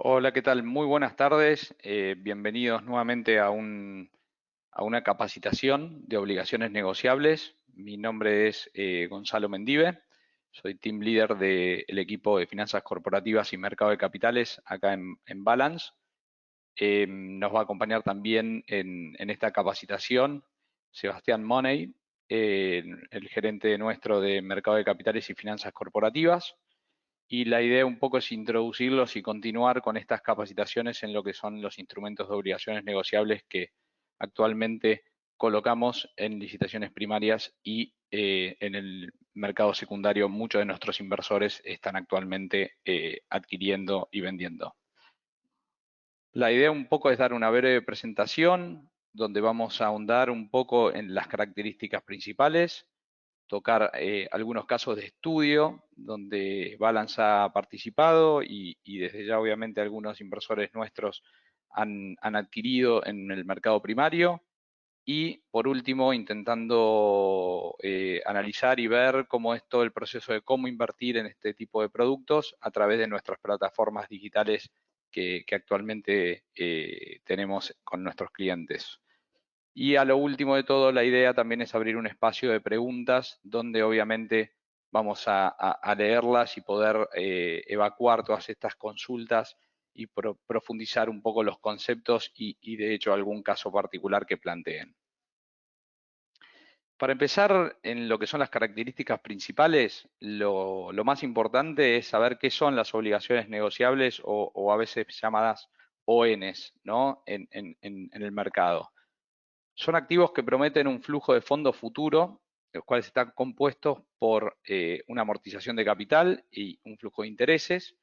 Hola, ¿qué tal? Muy buenas tardes. Bienvenidos nuevamente a una capacitación de obligaciones negociables. Mi nombre es Gonzalo Mendive. Soy Team Leader del equipo de finanzas corporativas y mercado de capitales acá en Balance. Nos va a acompañar también en esta capacitación Sebastián Money, el gerente nuestro de mercado de capitales y finanzas corporativas. Y la idea un poco es introducirlos y continuar con estas capacitaciones en lo que son los instrumentos de obligaciones negociables que actualmente colocamos en licitaciones primarias y en el mercado secundario muchos de nuestros inversores están actualmente adquiriendo y vendiendo. La idea un poco es dar una breve presentación donde vamos a ahondar un poco en las características principales, tocar algunos casos de estudio donde Balance ha participado y desde ya obviamente algunos inversores nuestros han adquirido en el mercado primario. Y por último, intentando analizar y ver cómo es todo el proceso de cómo invertir en este tipo de productos a través de nuestras plataformas digitales que actualmente tenemos con nuestros clientes. Y a lo último de todo, la idea también es abrir un espacio de preguntas donde obviamente vamos a leerlas y poder evacuar todas estas consultas y profundizar un poco los conceptos y de hecho algún caso particular que planteen. Para empezar, en lo que son las características principales, lo más importante es saber qué son las obligaciones negociables o a veces llamadas ONs, ¿no? en el mercado. Son activos que prometen un flujo de fondos futuro, los cuales están compuestos por una amortización de capital y un flujo de intereses.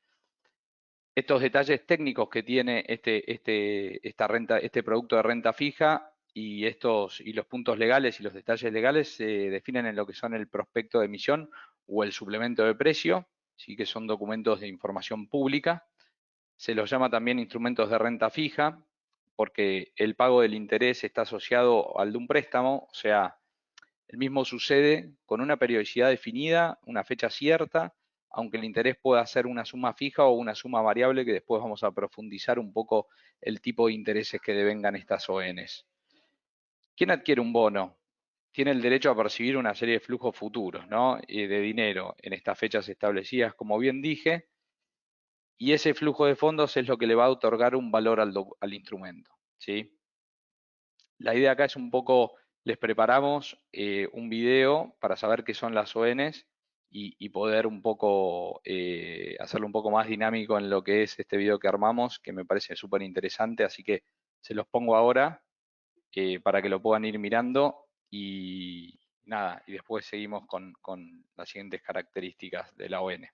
Estos detalles técnicos que tiene este producto de renta fija y los puntos legales y los detalles legales se definen en lo que son el prospecto de emisión o el suplemento de precio, ¿sí? Que son documentos de información pública. Se los llama también instrumentos de renta fija porque el pago del interés está asociado al de un préstamo, o sea, el mismo sucede con una periodicidad definida, una fecha cierta, aunque el interés pueda ser una suma fija o una suma variable, que después vamos a profundizar un poco el tipo de intereses que devengan estas ONs. ¿Quién adquiere un bono? Tiene el derecho a percibir una serie de flujos futuros, ¿no? De dinero en estas fechas establecidas, como bien dije, y ese flujo de fondos es lo que le va a otorgar un valor al instrumento, ¿sí? La idea acá es un poco, les preparamos un video para saber qué son las ONs y poder un poco hacerlo un poco más dinámico en lo que es este video que armamos, que me parece súper interesante, así que se los pongo ahora para que lo puedan ir mirando y nada, y después seguimos con las siguientes características de la ON.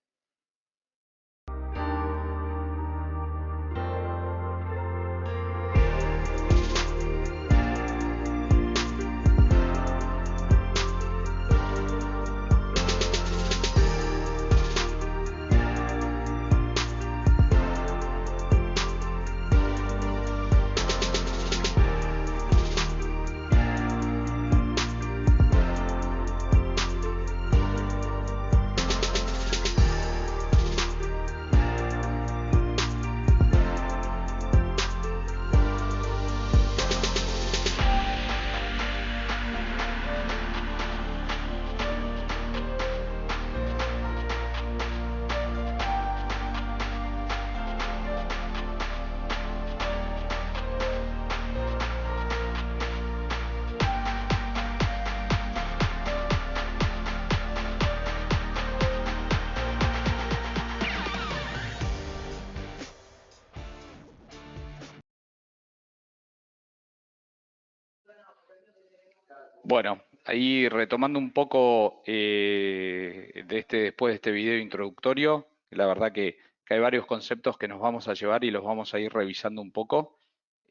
Bueno, ahí retomando un poco después de este video introductorio, la verdad que hay varios conceptos que nos vamos a llevar y los vamos a ir revisando un poco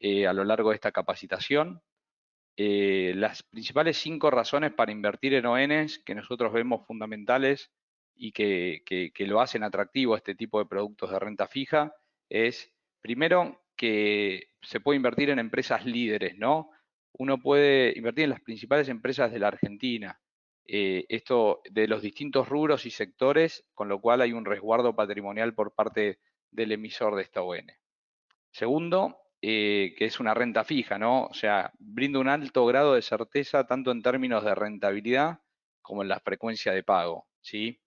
a lo largo de esta capacitación. Las principales 5 razones para invertir en ONs que nosotros vemos fundamentales y que lo hacen atractivo a este tipo de productos de renta fija es, primero, que se puede invertir en empresas líderes, ¿no? Uno puede invertir en las principales empresas de la Argentina, esto de los distintos rubros y sectores, con lo cual hay un resguardo patrimonial por parte del emisor de esta ON. Segundo, que es una renta fija, ¿no? O sea, brinda un alto grado de certeza tanto en términos de rentabilidad como en la frecuencia de pago, ¿sí?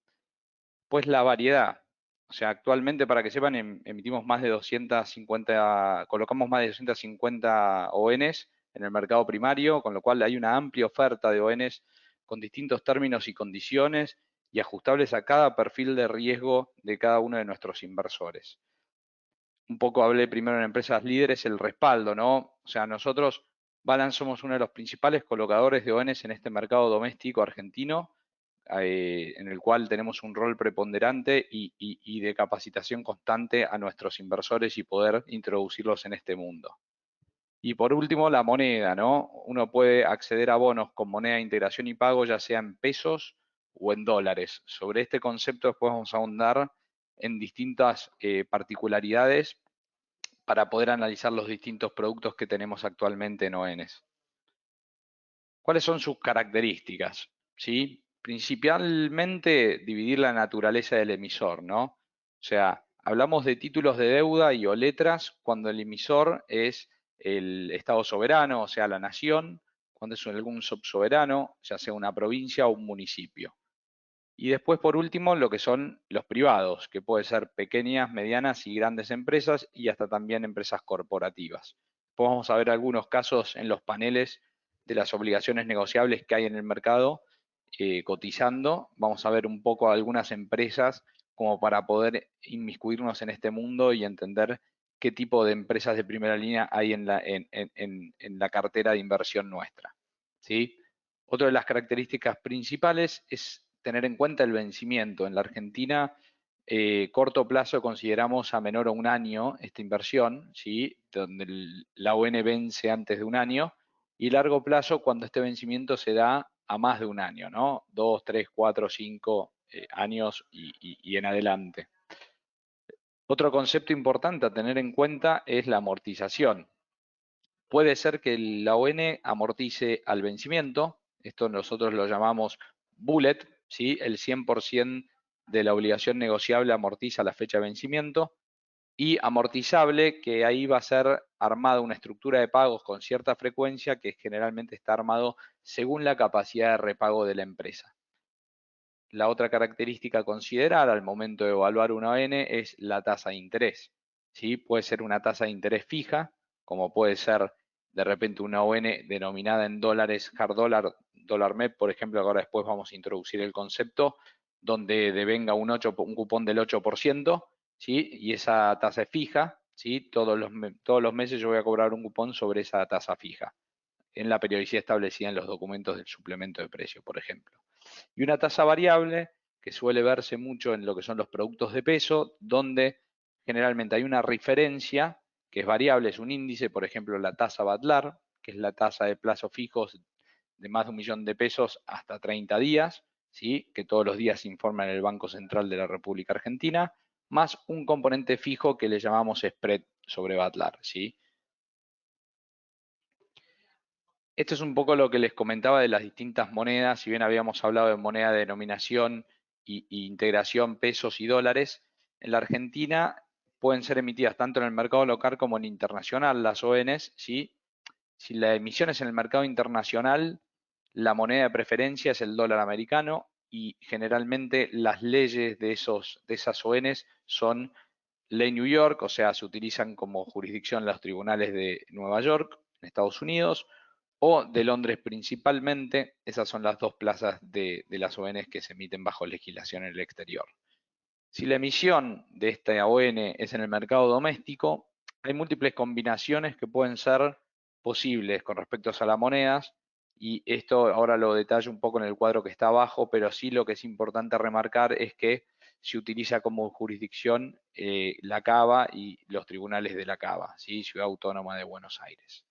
Pues la variedad. O sea, actualmente, para que sepan, emitimos más de 250, colocamos más de 250 ONs en el mercado primario, con lo cual hay una amplia oferta de ONs con distintos términos y condiciones y ajustables a cada perfil de riesgo de cada uno de nuestros inversores. Un poco hablé primero en empresas líderes, el respaldo, ¿no? O sea, nosotros, Balance, somos uno de los principales colocadores de ONs en este mercado doméstico argentino, en el cual tenemos un rol preponderante y de capacitación constante a nuestros inversores y poder introducirlos en este mundo. Y por último, la moneda, ¿no? Uno puede acceder a bonos con moneda de integración y pago, ya sea en pesos o en dólares. Sobre este concepto después vamos a ahondar en distintas particularidades para poder analizar los distintos productos que tenemos actualmente en ONs. ¿Cuáles son sus características? ¿Sí? Principalmente dividir la naturaleza del emisor, ¿no? O sea, hablamos de títulos de deuda y o letras cuando el emisor es el Estado soberano, o sea, la nación, cuando es algún subsoberano, ya sea una provincia o un municipio. Y después, por último, lo que son los privados, que pueden ser pequeñas, medianas y grandes empresas y hasta también empresas corporativas. Después vamos a ver algunos casos en los paneles de las obligaciones negociables que hay en el mercado cotizando. Vamos a ver un poco algunas empresas como para poder inmiscuirnos en este mundo y entender qué tipo de empresas de primera línea hay en la cartera de inversión nuestra, ¿sí? Otra de las características principales es tener en cuenta el vencimiento. En la Argentina, corto plazo consideramos a menor a un año esta inversión, ¿sí? Donde la ON vence antes de un año, y largo plazo cuando este vencimiento se da a más de un año, ¿no? 2, 3, 4, 5 años y en adelante. Otro concepto importante a tener en cuenta es la amortización. Puede ser que la ON amortice al vencimiento, esto nosotros lo llamamos bullet, ¿sí? El 100% de la obligación negociable amortiza a la fecha de vencimiento, y amortizable, que ahí va a ser armada una estructura de pagos con cierta frecuencia que generalmente está armado según la capacidad de repago de la empresa. La otra característica a considerar al momento de evaluar una ON es la tasa de interés, ¿sí? Puede ser una tasa de interés fija, como puede ser de repente una ON denominada en dólares, hard dollar, dólar MEP, por ejemplo, ahora después vamos a introducir el concepto, donde devenga un cupón del 8%, ¿sí? Y esa tasa es fija, ¿sí? Todos los meses yo voy a cobrar un cupón sobre esa tasa fija, en la periodicidad establecida en los documentos del suplemento de precio, por ejemplo. Y una tasa variable que suele verse mucho en lo que son los productos de peso, donde generalmente hay una referencia que es variable, es un índice, por ejemplo, la tasa Badlar, que es la tasa de plazos fijos de más de 1.000.000 de pesos hasta 30 días, ¿sí? Que todos los días se informa en el Banco Central de la República Argentina, más un componente fijo que le llamamos spread sobre Badlar, ¿sí? Esto es un poco lo que les comentaba de las distintas monedas. Si bien habíamos hablado de moneda de denominación y integración pesos y dólares, en la Argentina pueden ser emitidas tanto en el mercado local como en internacional las ONs, ¿sí? Si la emisión es en el mercado internacional, la moneda de preferencia es el dólar americano y generalmente las leyes de esas ONs son ley New York, o sea, se utilizan como jurisdicción los tribunales de Nueva York, en Estados Unidos, o de Londres principalmente. Esas son las dos plazas de las ONs que se emiten bajo legislación en el exterior. Si la emisión de esta ON es en el mercado doméstico, hay múltiples combinaciones que pueden ser posibles con respecto a las monedas, Y esto ahora lo detallo un poco en el cuadro que está abajo, pero sí lo que es importante remarcar es que se utiliza como jurisdicción la Cava y los tribunales de la Cava, ¿sí? Ciudad Autónoma de Buenos Aires.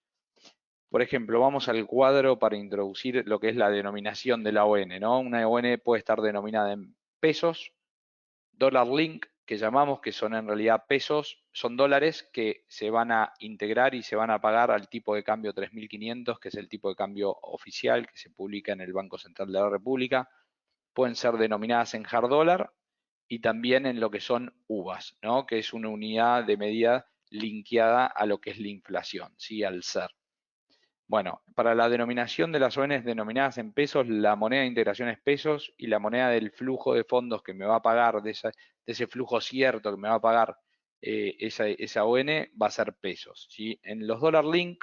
Por ejemplo, vamos al cuadro para introducir lo que es la denominación de la ON, ¿no? Una ON puede estar denominada en pesos, dólar link, que llamamos, que son en realidad pesos, son dólares que se van a integrar y se van a pagar al tipo de cambio 3.500, que es el tipo de cambio oficial que se publica en el Banco Central de la República. Pueden ser denominadas en hard dólar y también en lo que son UVAs, ¿no? Que es una unidad de medida linkeada a lo que es la inflación, ¿sí? Al ser. Bueno, para la denominación de las ONs denominadas en pesos, la moneda de integración es pesos y la moneda del flujo de fondos que me va a pagar, de ese flujo cierto que me va a pagar esa ON, va a ser pesos, ¿sí? En los dólar link,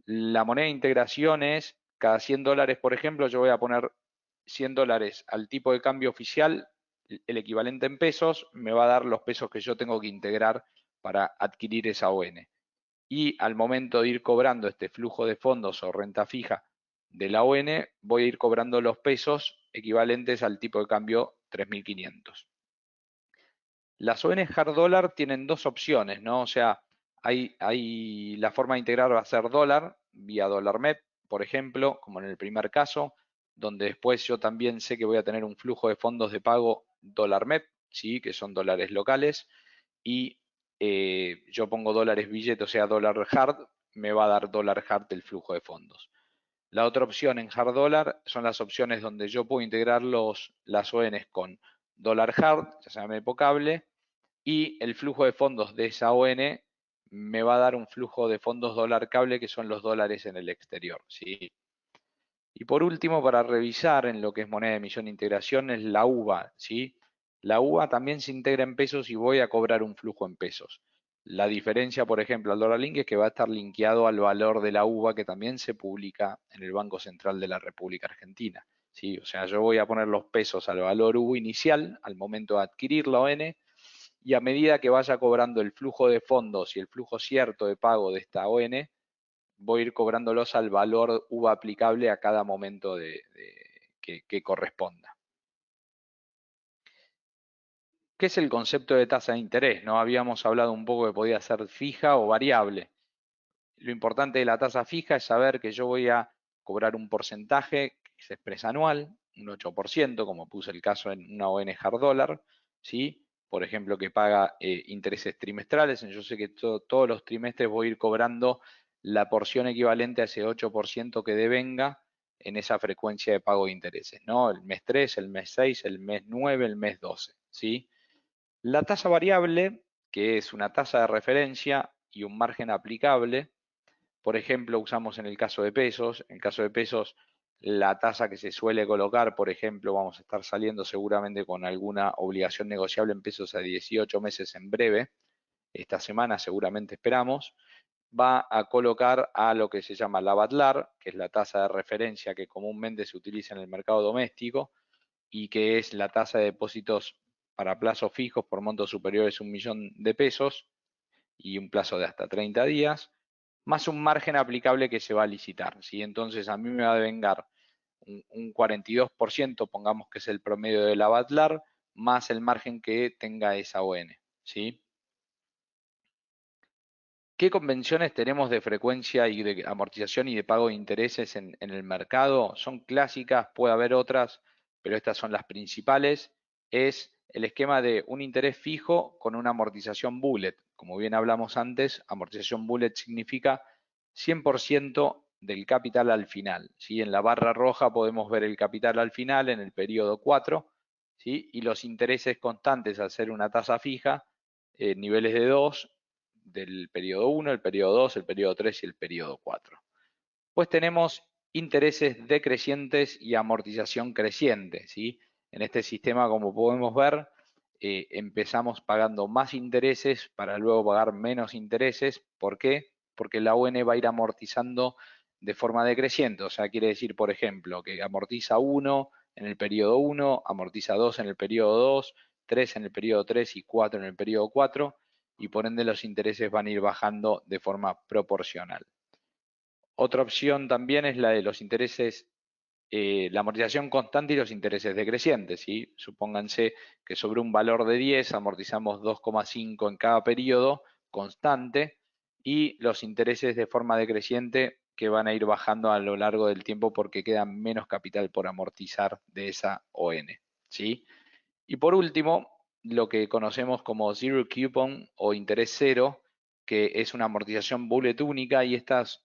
la moneda de integración es cada 100 dólares, por ejemplo, yo voy a poner 100 dólares al tipo de cambio oficial, el equivalente en pesos, me va a dar los pesos que yo tengo que integrar para adquirir esa ON. Y al momento de ir cobrando este flujo de fondos o renta fija de la ON, voy a ir cobrando los pesos equivalentes al tipo de cambio 3.500. Las ON hard dólar tienen dos opciones, ¿no? O sea, hay la forma de integrar va a ser dólar, vía dólar MEP, por ejemplo, como en el primer caso, donde después yo también sé que voy a tener un flujo de fondos de pago dólar MEP, ¿sí? Que son dólares locales, y yo pongo dólares billete, o sea, dólar hard, me va a dar dólar hard el flujo de fondos. La otra opción en hard dólar son las opciones donde yo puedo integrar las ONs con dólar hard, ya sea MEP cable, y el flujo de fondos de esa ON me va a dar un flujo de fondos dólar cable, que son los dólares en el exterior, ¿sí? Y por último, para revisar en lo que es moneda de emisión e integración, es la UVA, ¿sí? La UVA también se integra en pesos y voy a cobrar un flujo en pesos. La diferencia, por ejemplo, al dólar link es que va a estar linkeado al valor de la UVA, que también se publica en el Banco Central de la República Argentina, ¿sí? O sea, yo voy a poner los pesos al valor UVA inicial al momento de adquirir la ON, y a medida que vaya cobrando el flujo de fondos y el flujo cierto de pago de esta ON, voy a ir cobrándolos al valor UVA aplicable a cada momento que corresponda. ¿Qué es el concepto de tasa de interés? ¿No? Habíamos hablado un poco que podía ser fija o variable. Lo importante de la tasa fija es saber que yo voy a cobrar un porcentaje que se expresa anual, un 8%, como puse el caso en una ON hard dólar, ¿sí? Por ejemplo, que paga intereses trimestrales. Yo sé que todos los trimestres voy a ir cobrando la porción equivalente a ese 8% que devenga en esa frecuencia de pago de intereses, ¿no? El mes 3, el mes 6, el mes 9, el mes 12, ¿sí? La tasa variable, que es una tasa de referencia y un margen aplicable. Por ejemplo, usamos en el caso de pesos, en el caso de pesos, la tasa que se suele colocar, por ejemplo, vamos a estar saliendo seguramente con alguna obligación negociable en pesos a 18 meses en breve, esta semana seguramente esperamos, va a colocar a lo que se llama la BATLAR, que es la tasa de referencia que comúnmente se utiliza en el mercado doméstico y que es la tasa de depósitos para plazos fijos por montos superiores a 1.000.000 de pesos y un plazo de hasta 30 días, más un margen aplicable que se va a licitar, ¿sí? Entonces a mí me va a devengar un 42%, pongamos que es el promedio de la BATLAR, más el margen que tenga esa ON, ¿sí? ¿Qué convenciones tenemos de frecuencia y de amortización y de pago de intereses en el mercado? Son clásicas, puede haber otras, pero estas son las principales. Es el esquema de un interés fijo con una amortización bullet. Como bien hablamos antes, amortización bullet significa 100% del capital al final, ¿sí? En la barra roja podemos ver el capital al final en el periodo 4, ¿sí? Y los intereses constantes al ser una tasa fija, niveles de 2, del periodo 1, el periodo 2, el periodo 3 y el periodo 4. Pues tenemos intereses decrecientes y amortización creciente, ¿sí? En este sistema, como podemos ver, empezamos pagando más intereses para luego pagar menos intereses. ¿Por qué? Porque la ON va a ir amortizando de forma decreciente. O sea, quiere decir, por ejemplo, que amortiza 1 en el periodo 1, amortiza 2 en el periodo 2, 3 en el periodo 3 y 4 en el periodo 4, y por ende los intereses van a ir bajando de forma proporcional. Otra opción también es la de los intereses, la amortización constante y los intereses decrecientes, ¿sí? Supónganse que sobre un valor de 10 amortizamos 2,5 en cada periodo constante y los intereses de forma decreciente que van a ir bajando a lo largo del tiempo porque queda menos capital por amortizar de esa ON, ¿sí? Y por último, lo que conocemos como zero coupon o interés cero, que es una amortización bullet única y estas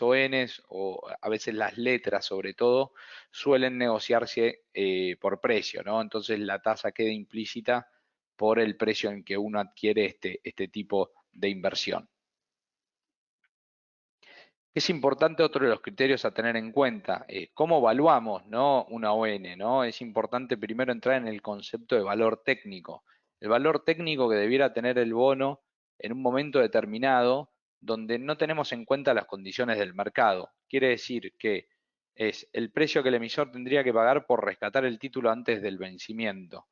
ONs o a veces las letras sobre todo suelen negociarse por precio, ¿no? Entonces la tasa queda implícita por el precio en que uno adquiere este tipo de inversión. Es importante otro de los criterios a tener en cuenta, cómo evaluamos, ¿no?, una ON, ¿no? Es importante primero entrar en el concepto de valor técnico. El valor técnico que debiera tener el bono en un momento determinado donde no tenemos en cuenta las condiciones del mercado. Quiere decir que es el precio que el emisor tendría que pagar por rescatar el título antes del vencimiento.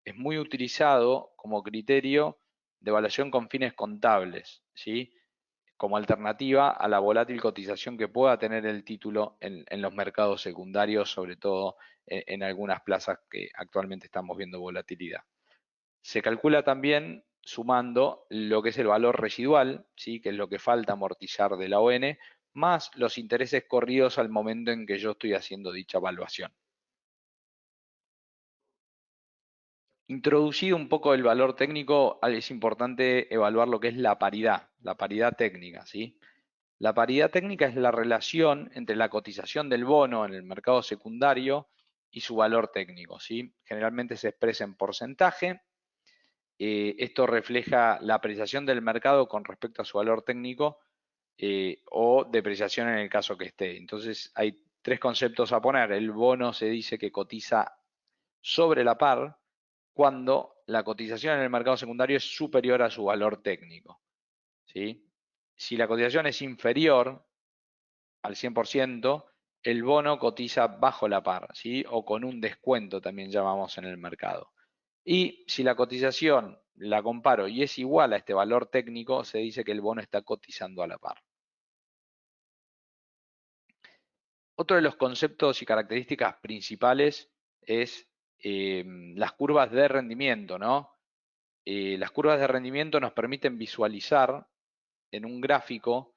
Es muy utilizado como criterio de evaluación con fines contables, ¿sí?, como alternativa a la volátil cotización que pueda tener el título en los mercados secundarios, sobre todo en algunas plazas que actualmente estamos viendo volatilidad. Se calcula también sumando lo que es el valor residual, ¿sí?, que es lo que falta amortizar de la ON, más los intereses corridos al momento en que yo estoy haciendo dicha evaluación. Introducido un poco el valor técnico, es importante evaluar lo que es la paridad técnica, ¿sí? La paridad técnica es la relación entre la cotización del bono en el mercado secundario y su valor técnico, ¿sí? Generalmente se expresa en porcentaje. Esto refleja la apreciación del mercado con respecto a su valor técnico o depreciación en el caso que esté. Entonces hay tres conceptos a poner. El bono se dice que cotiza sobre la par cuando la cotización en el mercado secundario es superior a su valor técnico, ¿sí? Si la cotización es inferior al 100%, el bono cotiza bajo la par, ¿sí?, o con un descuento también llamamos en el mercado. Y si la cotización la comparo y es igual a este valor técnico, se dice que el bono está cotizando a la par. Otro de los conceptos y características principales es las curvas de rendimiento, ¿no? Las curvas de rendimiento nos permiten visualizar en un gráfico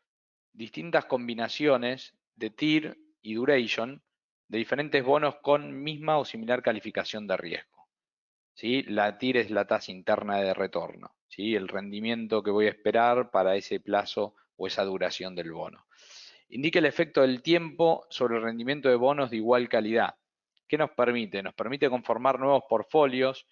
distintas combinaciones de TIR y duration de diferentes bonos con misma o similar calificación de riesgo, ¿sí? La TIR es la tasa interna de retorno, ¿sí?, el rendimiento que voy a esperar para ese plazo o esa duración del bono. Indica el efecto del tiempo sobre el rendimiento de bonos de igual calidad. ¿Qué nos permite? Nos permite conformar nuevos portfolios,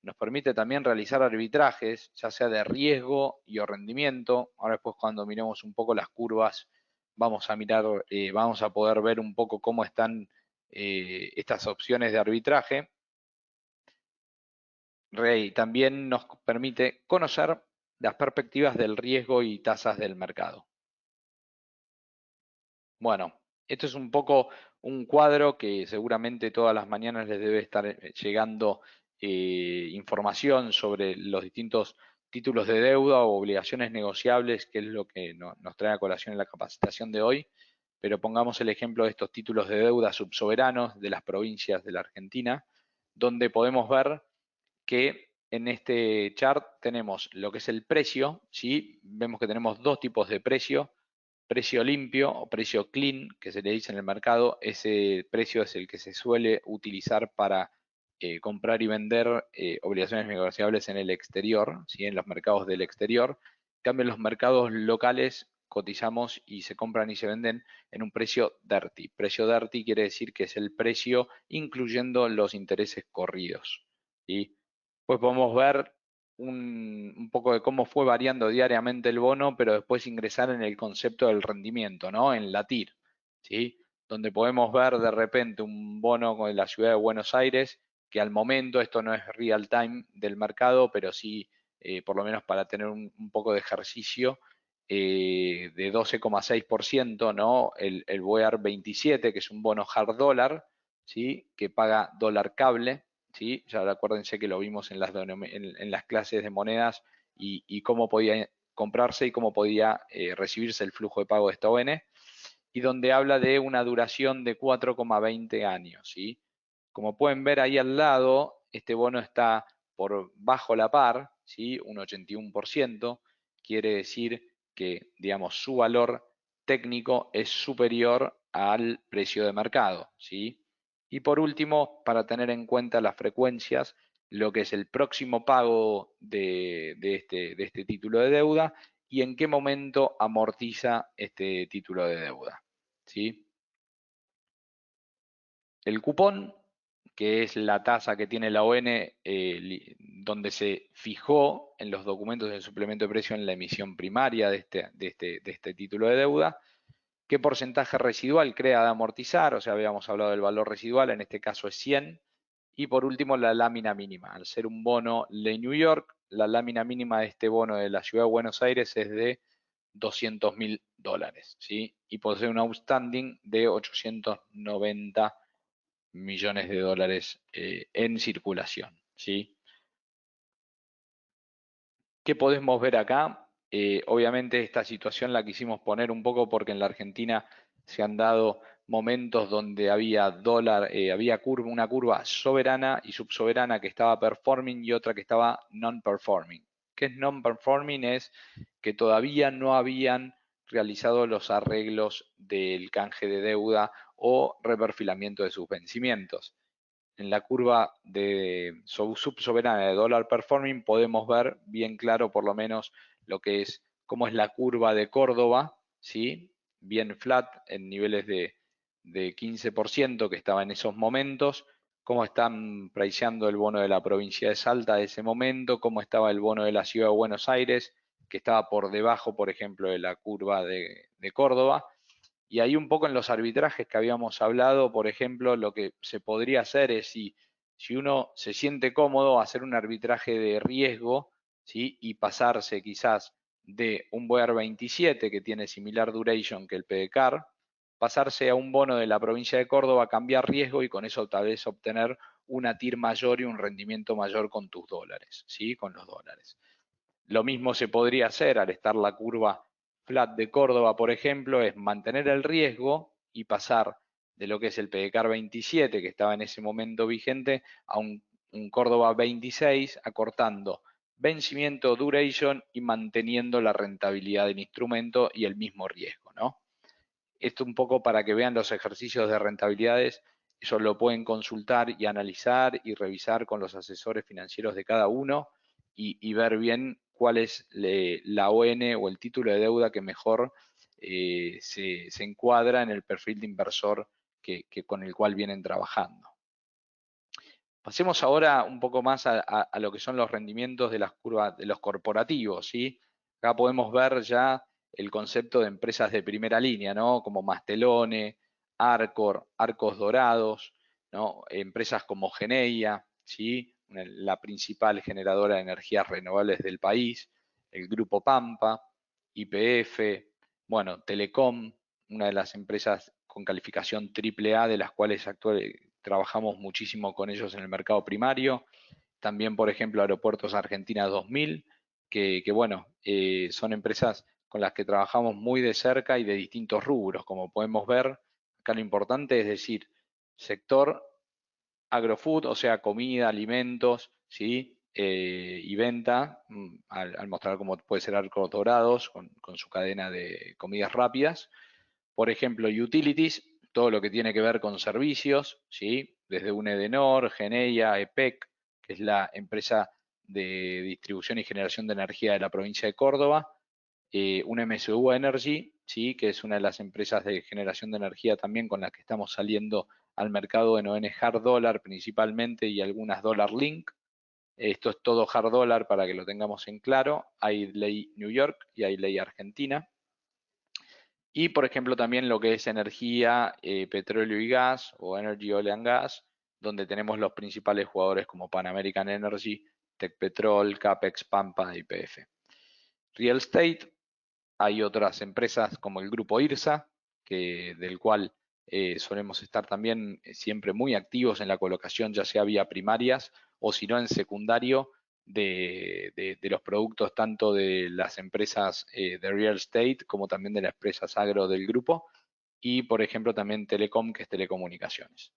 nos permite también realizar arbitrajes, ya sea de riesgo y o rendimiento. Ahora después cuando miremos un poco las curvas, vamos a mirar, vamos a poder ver un poco cómo están estas opciones de arbitraje. También nos permite conocer las perspectivas del riesgo y tasas del mercado. Bueno, esto es un poco un cuadro que seguramente todas las mañanas les debe estar llegando información sobre los distintos títulos de deuda o obligaciones negociables, que es lo que nos trae a colación en la capacitación de hoy. Pero pongamos el ejemplo de estos títulos de deuda subsoberanos de las provincias de la Argentina, donde podemos ver que en este chart tenemos lo que es el precio, ¿sí? Vemos que tenemos dos tipos de precio limpio o precio clean, que se le dice en el mercado. Ese precio es el que se suele utilizar para comprar y vender obligaciones negociables en el exterior, ¿sí?, en los mercados del exterior. En cambio, en los mercados locales cotizamos y se compran y se venden en un precio dirty. Precio dirty quiere decir que es el precio incluyendo los intereses corridos, ¿sí? Pues podemos ver un poco de cómo fue variando diariamente el bono, pero después ingresar en el concepto del rendimiento, ¿no?, en la TIR, ¿sí?, donde podemos ver de repente un bono con la ciudad de Buenos Aires, que al momento esto no es real time del mercado, pero sí, por lo menos para tener un poco de ejercicio, de 12,6%, ¿no?, el BOER 27, que es un bono hard dólar, ¿sí?, que paga dólar cable, ¿sí? Ya acuérdense que lo vimos en las clases de monedas y cómo podía comprarse y cómo podía recibirse el flujo de pago de esta ON. y donde habla de una duración de 4,20 años, ¿sí? Como pueden ver ahí al lado, este bono está por bajo la par, ¿sí? Un 81%, quiere decir que, digamos, su valor técnico es superior al precio de mercado, ¿sí? Y por último, para tener en cuenta las frecuencias, lo que es el próximo pago de este título de deuda y en qué momento amortiza este título de deuda, ¿sí? El cupón, que es la tasa que tiene la ON, donde se fijó en los documentos del suplemento de precio en la emisión primaria de este título de deuda, qué porcentaje residual crea de amortizar, o sea, habíamos hablado del valor residual, en este caso es 100, y por último la lámina mínima. Al ser un bono de New York, la lámina mínima de este bono de la Ciudad de Buenos Aires es de $200.000, ¿sí? Y posee un outstanding de 890 millones de dólares en circulación, ¿sí? ¿Qué podemos ver acá? Obviamente esta situación la quisimos poner un poco porque en la Argentina se han dado momentos donde había había una curva soberana y subsoberana que estaba performing y otra que estaba non-performing. ¿Qué es non-performing? Es que todavía no habían realizado los arreglos del canje de deuda o reperfilamiento de sus vencimientos. En la curva de subsoberana de dólar performing podemos ver bien claro por lo menos lo que es cómo es la curva de Córdoba, ¿sí? Bien flat en niveles de 15% que estaba en esos momentos, cómo están priceando el bono de la provincia de Salta de ese momento, cómo estaba el bono de la ciudad de Buenos Aires, que estaba por debajo, por ejemplo, de la curva de Córdoba. Y ahí un poco en los arbitrajes que habíamos hablado, por ejemplo, lo que se podría hacer es si uno se siente cómodo hacer un arbitraje de riesgo, ¿sí? Y pasarse quizás de un BOER 27 que tiene similar duration que el PDCAR, pasarse a un bono de la provincia de Córdoba, cambiar riesgo y con eso tal vez obtener una TIR mayor y un rendimiento mayor con tus dólares, ¿sí? Con los dólares. Lo mismo se podría hacer al estar la curva flat de Córdoba, por ejemplo, es mantener el riesgo y pasar de lo que es el PDCAR 27, que estaba en ese momento vigente, a un Córdoba 26, acortando vencimiento, duration y manteniendo la rentabilidad del instrumento y el mismo riesgo, ¿no? Esto un poco para que vean los ejercicios de rentabilidades, eso lo pueden consultar y analizar y revisar con los asesores financieros de cada uno y ver bien cuál es la ON o el título de deuda que mejor se encuadra en el perfil de inversor con el cual vienen trabajando. Pasemos ahora un poco más a lo que son los rendimientos de las curvas de los corporativos, ¿sí? Acá podemos ver ya el concepto de empresas de primera línea, ¿no? Como Mastelone, Arcor, Arcos Dorados, ¿no? Empresas como Geneia, ¿sí? La principal generadora de energías renovables del país, el Grupo Pampa, YPF, bueno, Telecom, una de las empresas con calificación AAA de las cuales trabajamos muchísimo con ellos en el mercado primario. También, por ejemplo, Aeropuertos Argentina 2000, que bueno, son empresas con las que trabajamos muy de cerca y de distintos rubros. Como podemos ver, acá lo importante es decir, sector agrofood, o sea, comida, alimentos, ¿sí? Y venta, al mostrar cómo puede ser Arcos Dorados con su cadena de comidas rápidas. Por ejemplo, utilities, todo lo que tiene que ver con servicios, ¿sí? Desde un Edenor, Geneia, EPEC, que es la empresa de distribución y generación de energía de la provincia de Córdoba, un MSU Energy, ¿sí? Que es una de las empresas de generación de energía también con las que estamos saliendo al mercado en ON Hard Dollar principalmente y algunas Dollar Link. Esto es todo hard dollar para que lo tengamos en claro. Hay ley New York y hay ley Argentina. Y, por ejemplo, también lo que es energía, petróleo y gas, o Energy, Oil and Gas, donde tenemos los principales jugadores como Pan American Energy, Tecpetrol, Capex, Pampa y YPF. Real Estate, hay otras empresas como el grupo IRSA, del cual solemos estar también siempre muy activos en la colocación, ya sea vía primarias o si no en secundario, de los productos tanto de las empresas de real estate como también de las empresas agro del grupo. y, por ejemplo, también Telecom, que es telecomunicaciones.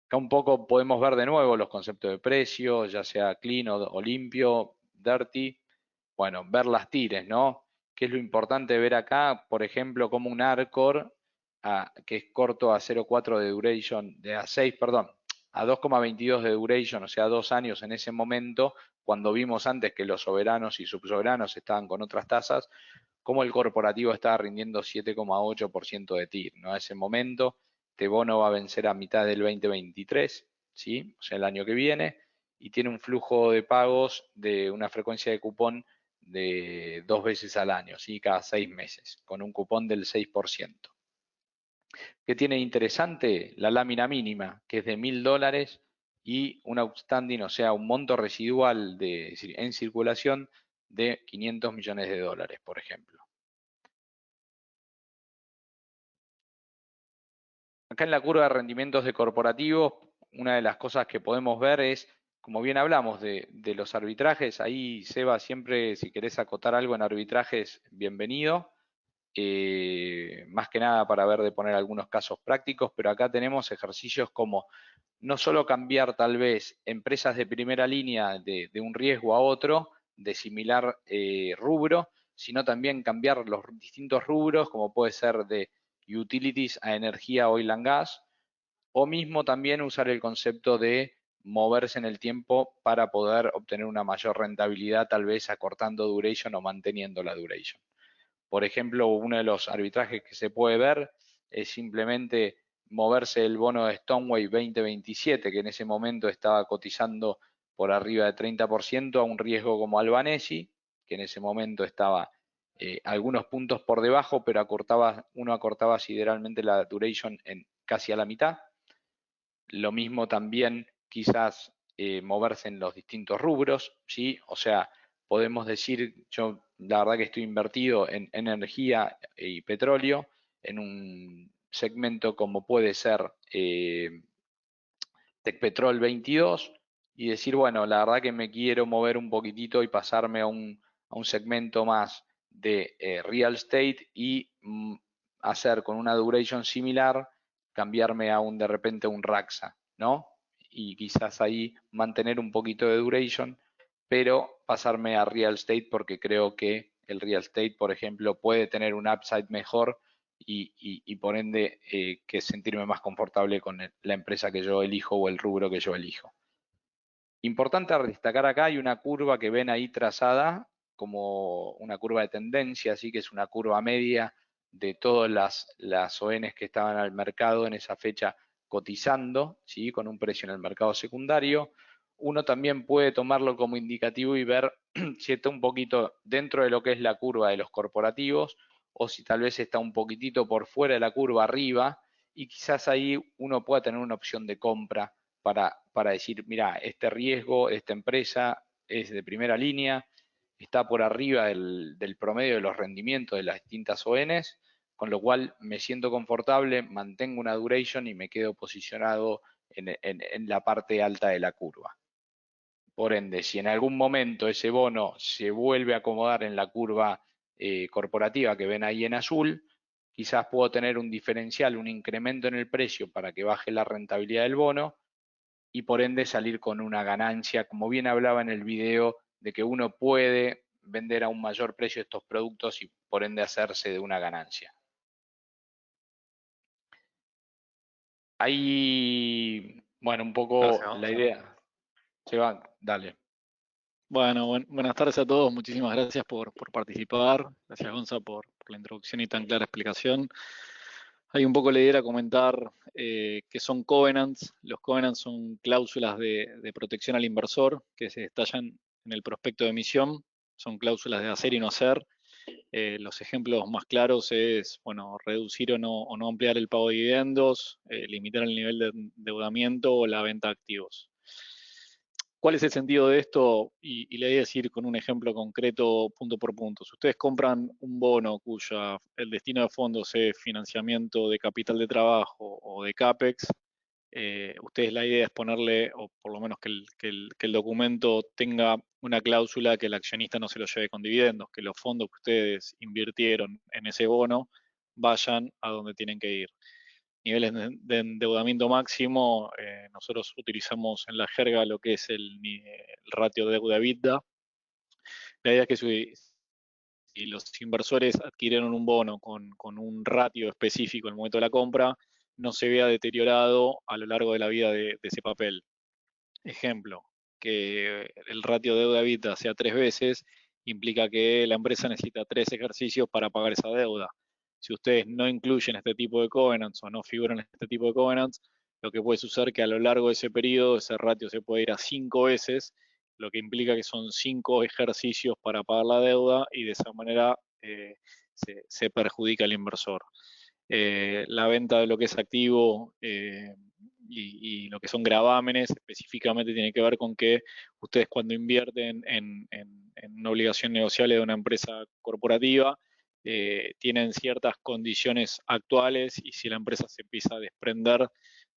Acá un poco podemos ver de nuevo los conceptos de precio, ya sea clean o limpio, dirty. Bueno, ver las tires, ¿no? ¿Qué es lo importante de ver acá? Por ejemplo, como un Arcor, que es corto a 0,4 de duration, a 6, perdón, a 2,22 de duration, o sea, 2 años en ese momento, cuando vimos antes que los soberanos y subsoberanos estaban con otras tasas, como el corporativo estaba rindiendo 7,8% de TIR, ¿no? A ese momento, este bono va a vencer a mitad del 2023, ¿sí? O sea, el año que viene, y tiene un flujo de pagos de una frecuencia de cupón de 2 veces al año, ¿sí? Cada 6 meses, con un cupón del 6%. ¿Qué tiene interesante? La lámina mínima, que es de $1.000 y un outstanding, o sea, un monto residual en circulación de $500 millones, por ejemplo. Acá en la curva de rendimientos de corporativos, una de las cosas que podemos ver es, como bien hablamos de los arbitrajes, ahí Seba, siempre si querés acotar algo en arbitrajes, bienvenido. Más que nada para ver de poner algunos casos prácticos, pero acá tenemos ejercicios como no solo cambiar tal vez empresas de primera línea de un riesgo a otro, de similar rubro, sino también cambiar los distintos rubros, como puede ser de utilities a energía, oil and gas, o mismo también usar el concepto de moverse en el tiempo para poder obtener una mayor rentabilidad, tal vez acortando duration o manteniendo la duration. Por ejemplo, uno de los arbitrajes que se puede ver es simplemente moverse el bono de Stoneway 2027, que en ese momento estaba cotizando por arriba de 30% a un riesgo como Albanesi, que en ese momento estaba algunos puntos por debajo, pero uno acortaba sideralmente la duration en casi a la mitad. Lo mismo también quizás moverse en los distintos rubros, ¿sí? O sea, podemos decir, yo la verdad que estoy invertido en energía y petróleo, en un segmento como puede ser Tecpetrol 22, y decir, bueno, la verdad que me quiero mover un poquitito y pasarme a un segmento más de real estate y hacer con una duration similar, cambiarme a de repente un Raxa, ¿no? Y quizás ahí mantener un poquito de duration, pero pasarme a real estate porque creo que el real estate, por ejemplo, puede tener un upside mejor y por ende que sentirme más confortable con la empresa que yo elijo o el rubro que yo elijo. Importante destacar acá, hay una curva que ven ahí trazada como una curva de tendencia, así que es una curva media de todas las ONs que estaban al mercado en esa fecha cotizando, ¿sí? Con un precio en el mercado secundario. Uno también puede tomarlo como indicativo y ver si está un poquito dentro de lo que es la curva de los corporativos o si tal vez está un poquitito por fuera de la curva arriba y quizás ahí uno pueda tener una opción de compra para decir, mira, este riesgo, esta empresa es de primera línea, está por arriba del promedio de los rendimientos de las distintas ONs, con lo cual me siento confortable, mantengo una duration y me quedo posicionado en la parte alta de la curva. Por ende, si en algún momento ese bono se vuelve a acomodar en la curva corporativa que ven ahí en azul, quizás puedo tener un diferencial, un incremento en el precio para que baje la rentabilidad del bono y por ende salir con una ganancia, como bien hablaba en el video, de que uno puede vender a un mayor precio estos productos y por ende hacerse de una ganancia. Ahí, bueno, un poco Gracias, la Gonza. idea. Se va, dale. Bueno, buenas tardes a todos. Muchísimas gracias por participar. Gracias, Gonza, por la introducción y tan clara explicación. Hay un poco la idea era comentar qué son covenants. Los covenants son cláusulas de protección al inversor que se detallan en el prospecto de emisión. Son cláusulas de hacer y no hacer. Los ejemplos más claros es, bueno, reducir o no ampliar el pago de dividendos, limitar el nivel de endeudamiento o la venta de activos. ¿Cuál es el sentido de esto? Y le voy a decir con un ejemplo concreto, punto por punto. Si ustedes compran un bono cuya el destino de fondos es financiamiento de capital de trabajo o de CAPEX, ustedes la idea es ponerle, o por lo menos que el documento tenga una cláusula que el accionista no se lo lleve con dividendos, que los fondos que ustedes invirtieron en ese bono vayan a donde tienen que ir. Niveles de endeudamiento máximo, nosotros utilizamos en la jerga lo que es el ratio deuda-EBITDA. La idea es que si los inversores adquirieron un bono con un ratio específico en el momento de la compra, no se vea deteriorado a lo largo de la vida de ese papel. Ejemplo, que el ratio deuda-EBITDA sea 3 veces, implica que la empresa necesita 3 ejercicios para pagar esa deuda. Si ustedes no incluyen este tipo de covenants o no figuran en este tipo de covenants, lo que puede suceder es que a lo largo de ese periodo ese ratio se puede ir a 5 veces, lo que implica que son 5 ejercicios para pagar la deuda y de esa manera se perjudica al inversor. La venta de lo que es activo y lo que son gravámenes específicamente tiene que ver con que ustedes cuando invierten en una obligación negociable de una empresa corporativa tienen ciertas condiciones actuales y si la empresa se empieza a desprender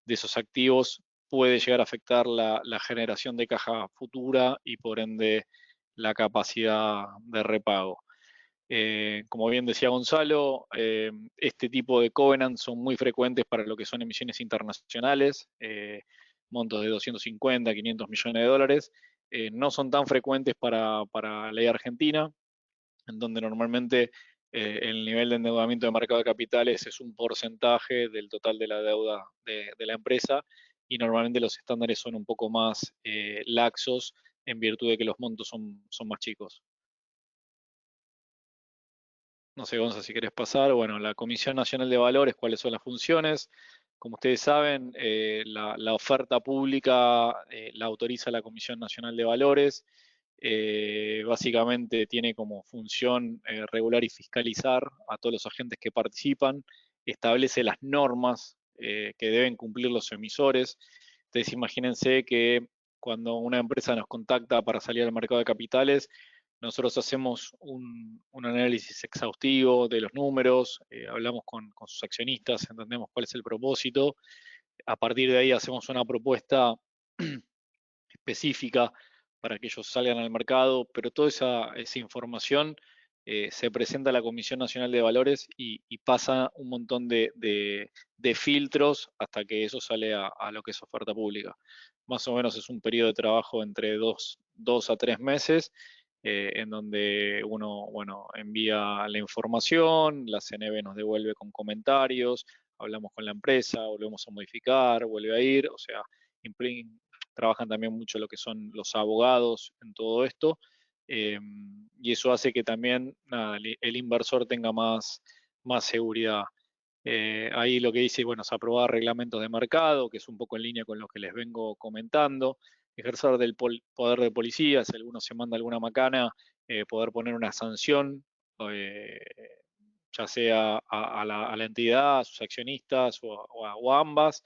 de esos activos puede llegar a afectar la generación de caja futura y por ende la capacidad de repago. Como bien decía Gonzalo, este tipo de covenants son muy frecuentes para lo que son emisiones internacionales, montos de 250, 500 millones de dólares. No son tan frecuentes para la ley argentina, en donde normalmente el nivel de endeudamiento de mercado de capitales es un porcentaje del total de la deuda de la empresa y normalmente los estándares son un poco más laxos en virtud de que los montos son más chicos. No sé, Gonza, si querés pasar. Bueno, la Comisión Nacional de Valores, ¿cuáles son las funciones? Como ustedes saben, la oferta pública la autoriza la Comisión Nacional de Valores. Básicamente tiene como función regular y fiscalizar a todos los agentes que participan, establece las normas que deben cumplir los emisores. Ustedes imagínense que cuando una empresa nos contacta para salir al mercado de capitales, nosotros hacemos un análisis exhaustivo de los números, hablamos con sus accionistas, entendemos cuál es el propósito. A partir de ahí hacemos una propuesta específica para que ellos salgan al mercado, pero toda esa información se presenta a la Comisión Nacional de Valores y pasa un montón de filtros hasta que eso sale a lo que es oferta pública. Más o menos es un periodo de trabajo entre 2 a 3 meses, en donde uno, bueno, envía la información, la CNV nos devuelve con comentarios, hablamos con la empresa, volvemos a modificar, vuelve a ir, o sea, trabajan también mucho lo que son los abogados en todo esto, y eso hace que también nada, el inversor tenga más seguridad. Ahí lo que dice, bueno, es aprobar reglamentos de mercado, que es un poco en línea con lo que les vengo comentando, ejercer del poder de policía, si alguno se manda alguna macana, poder poner una sanción, eh, ya sea a la entidad, a sus accionistas o a ambas.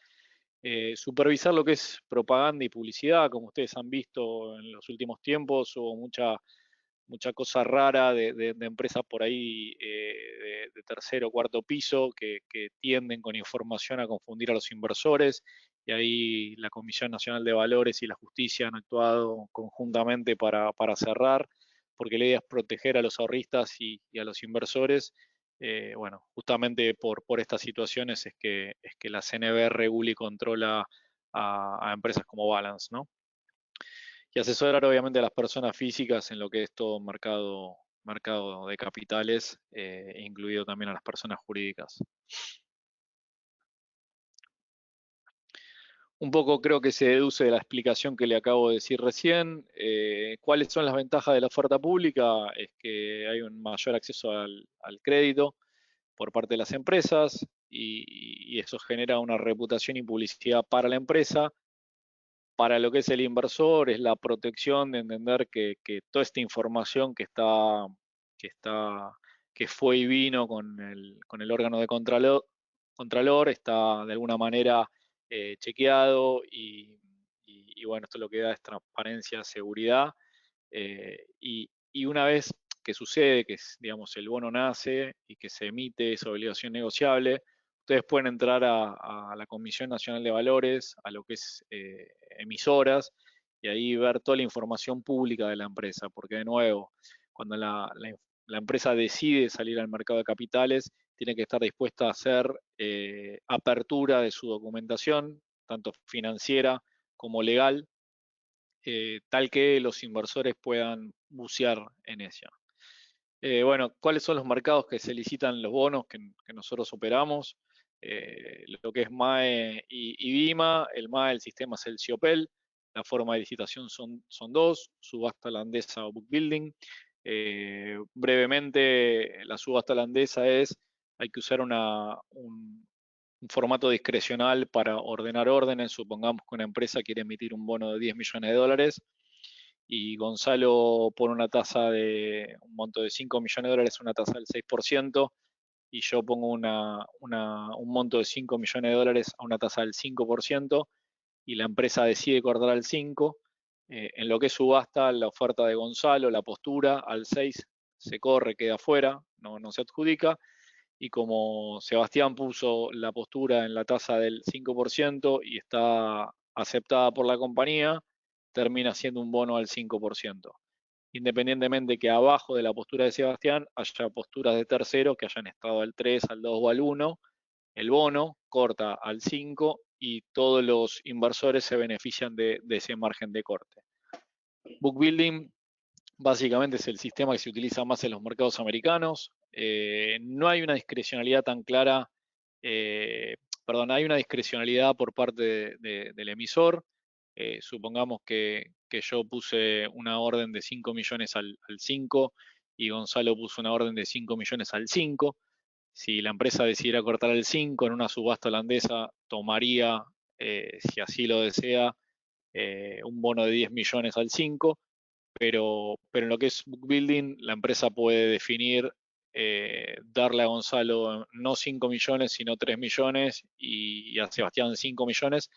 Supervisar lo que es propaganda y publicidad, como ustedes han visto en los últimos tiempos, hubo mucha cosa rara de empresas por ahí de tercero o cuarto piso que tienden con información a confundir a los inversores y ahí la Comisión Nacional de Valores y la Justicia han actuado conjuntamente para cerrar, porque la idea es proteger a los ahorristas y a los inversores. Bueno, justamente por estas situaciones es que la CNB regula y controla a empresas como Balance, ¿no? Y asesorar obviamente a las personas físicas en lo que es todo mercado de capitales, incluido también a las personas jurídicas. Un poco creo que se deduce de la explicación que le acabo de decir recién. ¿Cuáles son las ventajas de la oferta pública? Es que hay un mayor acceso al crédito por parte de las empresas y eso genera una reputación y publicidad para la empresa. Para lo que es el inversor, es la protección de entender que toda esta información que fue y vino con el órgano de contralor está de alguna manera chequeado y bueno, esto lo que da es transparencia, seguridad y una vez que sucede, que digamos el bono nace y que se emite esa obligación negociable, ustedes pueden entrar a la Comisión Nacional de Valores, a lo que es emisoras, y ahí ver toda la información pública de la empresa, porque de nuevo, cuando la empresa decide salir al mercado de capitales, tiene que estar dispuesta a hacer apertura de su documentación, tanto financiera como legal, tal que los inversores puedan bucear en ella. Bueno, ¿cuáles son los mercados que se licitan los bonos que nosotros operamos? Lo que es MAE y BIMA. El MAE, el sistema es el CIOPEL. La forma de licitación son dos, subasta holandesa o book building. Brevemente, la subasta holandesa hay que usar un formato discrecional para ordenar órdenes. Supongamos que una empresa quiere emitir un bono de 10 millones de dólares y Gonzalo pone una tasa de un monto de 5 millones de dólares, una tasa del 6%, y yo pongo un monto de 5 millones de dólares a una tasa del 5%, y la empresa decide cortar al 5%. En lo que es subasta, la oferta de Gonzalo, la postura, al 6 se corre, queda fuera, no se adjudica, y como Sebastián puso la postura en la tasa del 5% y está aceptada por la compañía, termina siendo un bono al 5%. Independientemente que abajo de la postura de Sebastián haya posturas de terceros que hayan estado al 3, al 2 o al 1, el bono corta al 5 y todos los inversores se benefician de ese margen de corte. Book building básicamente es el sistema que se utiliza más en los mercados americanos. No hay una discrecionalidad tan clara, hay una discrecionalidad por parte del emisor. Supongamos que yo puse una orden de 5 millones al 5 y Gonzalo puso una orden de 5 millones al 5. Si la empresa decidiera cortar el 5 en una subasta holandesa, tomaría, si así lo desea, un bono de 10 millones al 5. Pero en lo que es book building, la empresa puede definir darle a Gonzalo no 5 millones, sino 3 millones y a Sebastián 5 millones,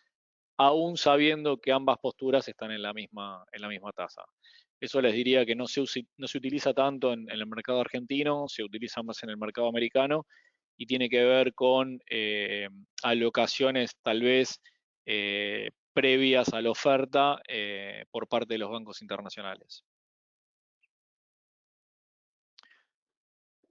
aún sabiendo que ambas posturas están en la misma tasa. Eso les diría que no se utiliza tanto en el mercado argentino, se utiliza más en el mercado americano y tiene que ver con alocaciones tal vez previas a la oferta por parte de los bancos internacionales.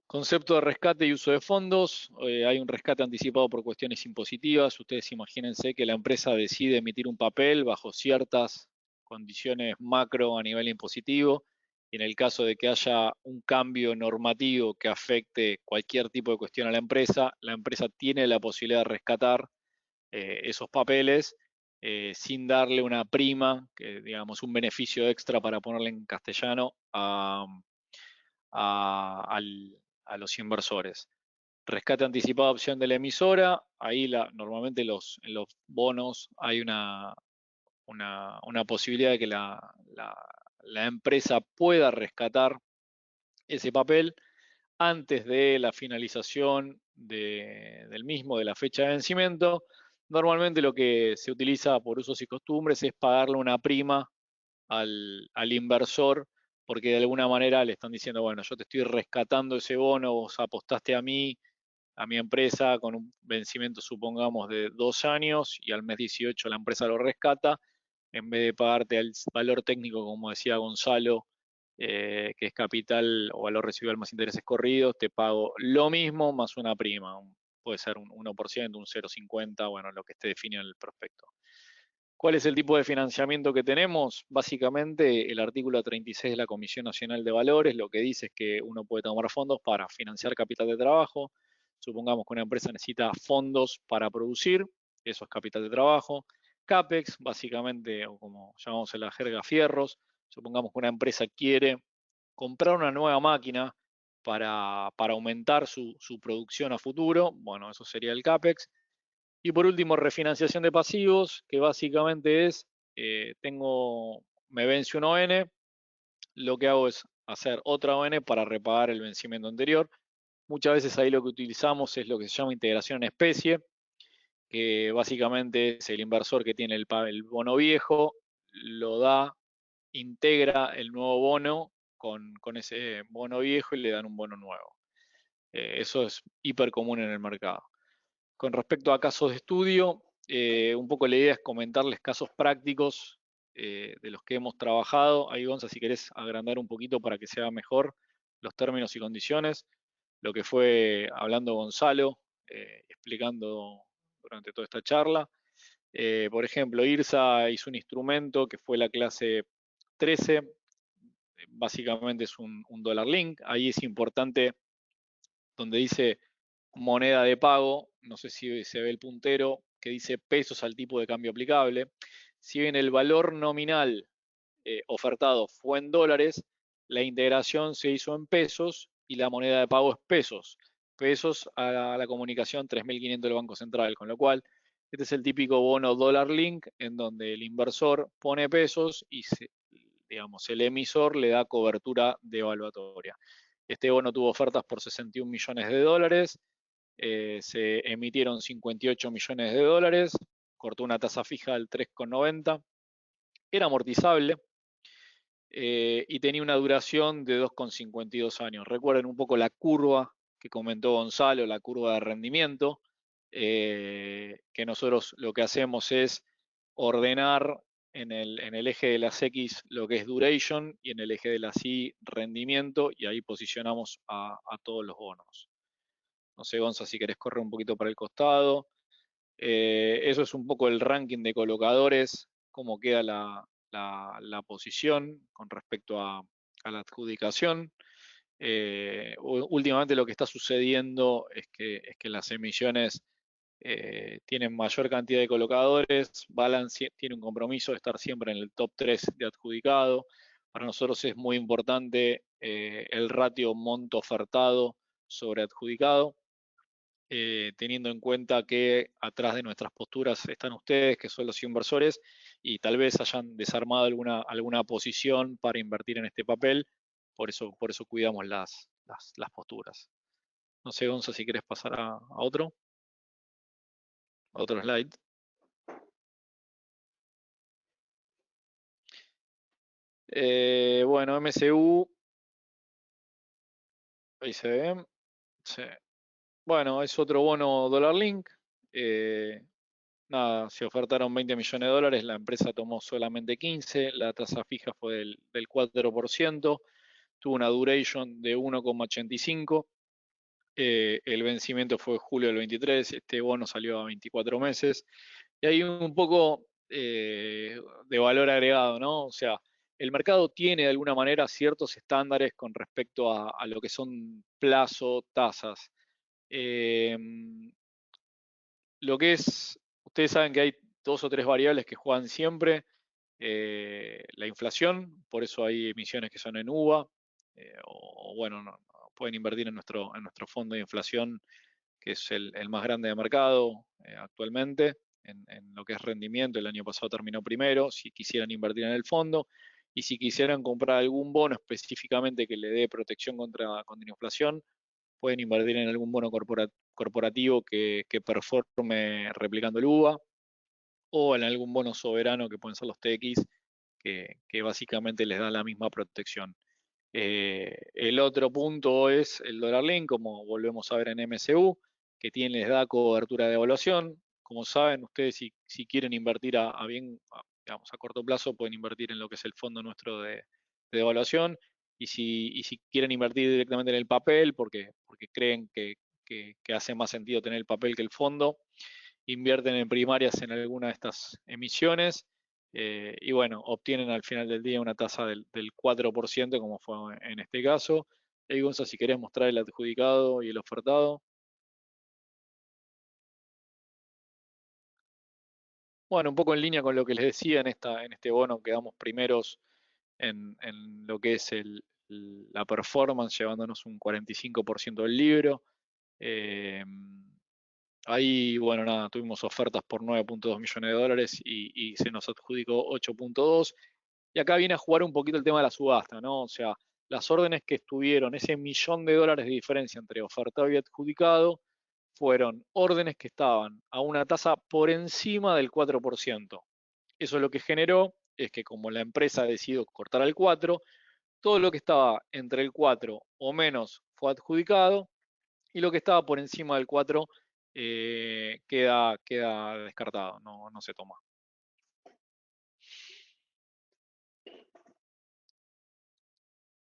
Concepto de rescate y uso de fondos. Hay un rescate anticipado por cuestiones impositivas. Ustedes imagínense que la empresa decide emitir un papel bajo ciertas condiciones macro a nivel impositivo. Y en el caso de que haya un cambio normativo que afecte cualquier tipo de cuestión a la empresa tiene la posibilidad de rescatar esos papeles sin darle una prima, digamos un beneficio extra para ponerle en castellano a los inversores. Rescate anticipado, opción de la emisora. Ahí normalmente en los bonos hay una posibilidad de que la empresa pueda rescatar ese papel antes de la finalización del mismo, de la fecha de vencimiento. Normalmente lo que se utiliza por usos y costumbres es pagarle una prima al inversor, porque de alguna manera le están diciendo, bueno, yo te estoy rescatando ese bono, vos apostaste a mi empresa con un vencimiento, supongamos, de 2 años, y al mes 18 la empresa lo rescata, en vez de pagarte el valor técnico, como decía Gonzalo, que es capital o valor residual más intereses corridos, te pago lo mismo más una prima. Puede ser un 1%, un 0,50, bueno, lo que esté definido en el prospecto. ¿Cuál es el tipo de financiamiento que tenemos? Básicamente el artículo 36 de la Comisión Nacional de Valores lo que dice es que uno puede tomar fondos para financiar capital de trabajo. Supongamos que una empresa necesita fondos para producir, eso es capital de trabajo. CAPEX, básicamente, o como llamamos en la jerga, fierros. Supongamos que una empresa quiere comprar una nueva máquina para aumentar su producción a futuro, bueno, eso sería el CAPEX. Y por último, refinanciación de pasivos, que básicamente es, me vence un ON, lo que hago es hacer otra ON para repagar el vencimiento anterior. Muchas veces ahí lo que utilizamos es lo que se llama integración en especie, que básicamente es el inversor que tiene el bono viejo, lo da, integra el nuevo bono con ese bono viejo y le dan un bono nuevo. Eso es hiper común en el mercado. Con respecto a casos de estudio, un poco la idea es comentarles casos prácticos de los que hemos trabajado. Ahí, Gonza, si querés agrandar un poquito para que sea mejor los términos y condiciones. lo que fue hablando Gonzalo, explicando durante toda esta charla. Por ejemplo, IRSA hizo un instrumento que fue la clase 13, básicamente es un dólar link. Ahí es importante donde dice moneda de pago, no sé si se ve el puntero, que dice pesos al tipo de cambio aplicable. Si bien el valor nominal ofertado fue en dólares, la integración se hizo en pesos y la moneda de pago es pesos. Pesos a la comunicación 3.500 del Banco Central, con lo cual este es el típico bono dólar link en donde el inversor pone pesos y digamos, el emisor le da cobertura devaluatoria. Este bono tuvo ofertas por 61 millones de dólares, se emitieron 58 millones de dólares, cortó una tasa fija del 3,90, era amortizable y tenía una duración de 2,52 años. Recuerden un poco la curva que comentó Gonzalo, la curva de rendimiento, que nosotros lo que hacemos es ordenar en el eje de las X lo que es duration y en el eje de las Y rendimiento, y ahí posicionamos a todos los bonos. No sé, Gonza, si querés correr un poquito para el costado. Eso es un poco el ranking de colocadores, cómo queda la posición con respecto a la adjudicación. Últimamente lo que está sucediendo es que las emisiones tienen mayor cantidad de colocadores. Balance tiene un compromiso de estar siempre en el top 3 de adjudicado. Para nosotros es muy importante el ratio monto ofertado sobre adjudicado, teniendo en cuenta que atrás de nuestras posturas están ustedes, que son los inversores, y tal vez hayan desarmado alguna posición para invertir en este papel. Por eso cuidamos las posturas. No sé, Gonza, si quieres pasar a otro slide. Bueno, MSU, ahí se ve. Sí. Bueno, es otro bono dólar link. Nada, se ofertaron 20 millones de dólares, la empresa tomó solamente 15, la tasa fija fue del 4%, tuvo una duration de 1,85, el vencimiento fue julio del 23, este bono salió a 24 meses, y hay un poco de valor agregado, ¿no? O sea, el mercado tiene de alguna manera ciertos estándares con respecto a lo que son plazo, tasas. Lo que es, ustedes saben que hay 2 o 3 variables que juegan siempre. La inflación, por eso hay emisiones que son en UVA, o bueno, pueden invertir en nuestro fondo de inflación, que es el más grande de mercado actualmente, en lo que es rendimiento. El año pasado terminó primero, si quisieran invertir en el fondo, y si quisieran comprar algún bono específicamente que le dé protección contra inflación, pueden invertir en algún bono corporativo que performe replicando el UVA, o en algún bono soberano que pueden ser los TX, que básicamente les da la misma protección. El otro punto es el dólar link, como volvemos a ver en MSU, que les da cobertura de evaluación. Como saben, ustedes si quieren invertir digamos, a corto plazo, pueden invertir en lo que es el fondo nuestro de evaluación. Y si quieren invertir directamente en el papel, porque creen que hace más sentido tener el papel que el fondo, invierten en primarias en alguna de estas emisiones, y bueno, obtienen al final del día una tasa del 4%, como fue en este caso. Gonza, si querés mostrar el adjudicado y el ofertado. Bueno, un poco en línea con lo que les decía, en este bono quedamos primeros en lo que es la performance, llevándonos un 45% del libro. Ahí, bueno, nada, tuvimos ofertas por 9,2 millones de dólares y se nos adjudicó 8,2. Y acá viene a jugar un poquito el tema de la subasta, ¿no? O sea, las órdenes que estuvieron, ese $1.000.000 de diferencia entre ofertado y adjudicado, fueron órdenes que estaban a una tasa por encima del 4%. Eso lo que generó es que como la empresa decidió cortar al 4, todo lo que estaba entre el 4 o menos fue adjudicado, y lo que estaba por encima del 4 queda descartado, no se toma.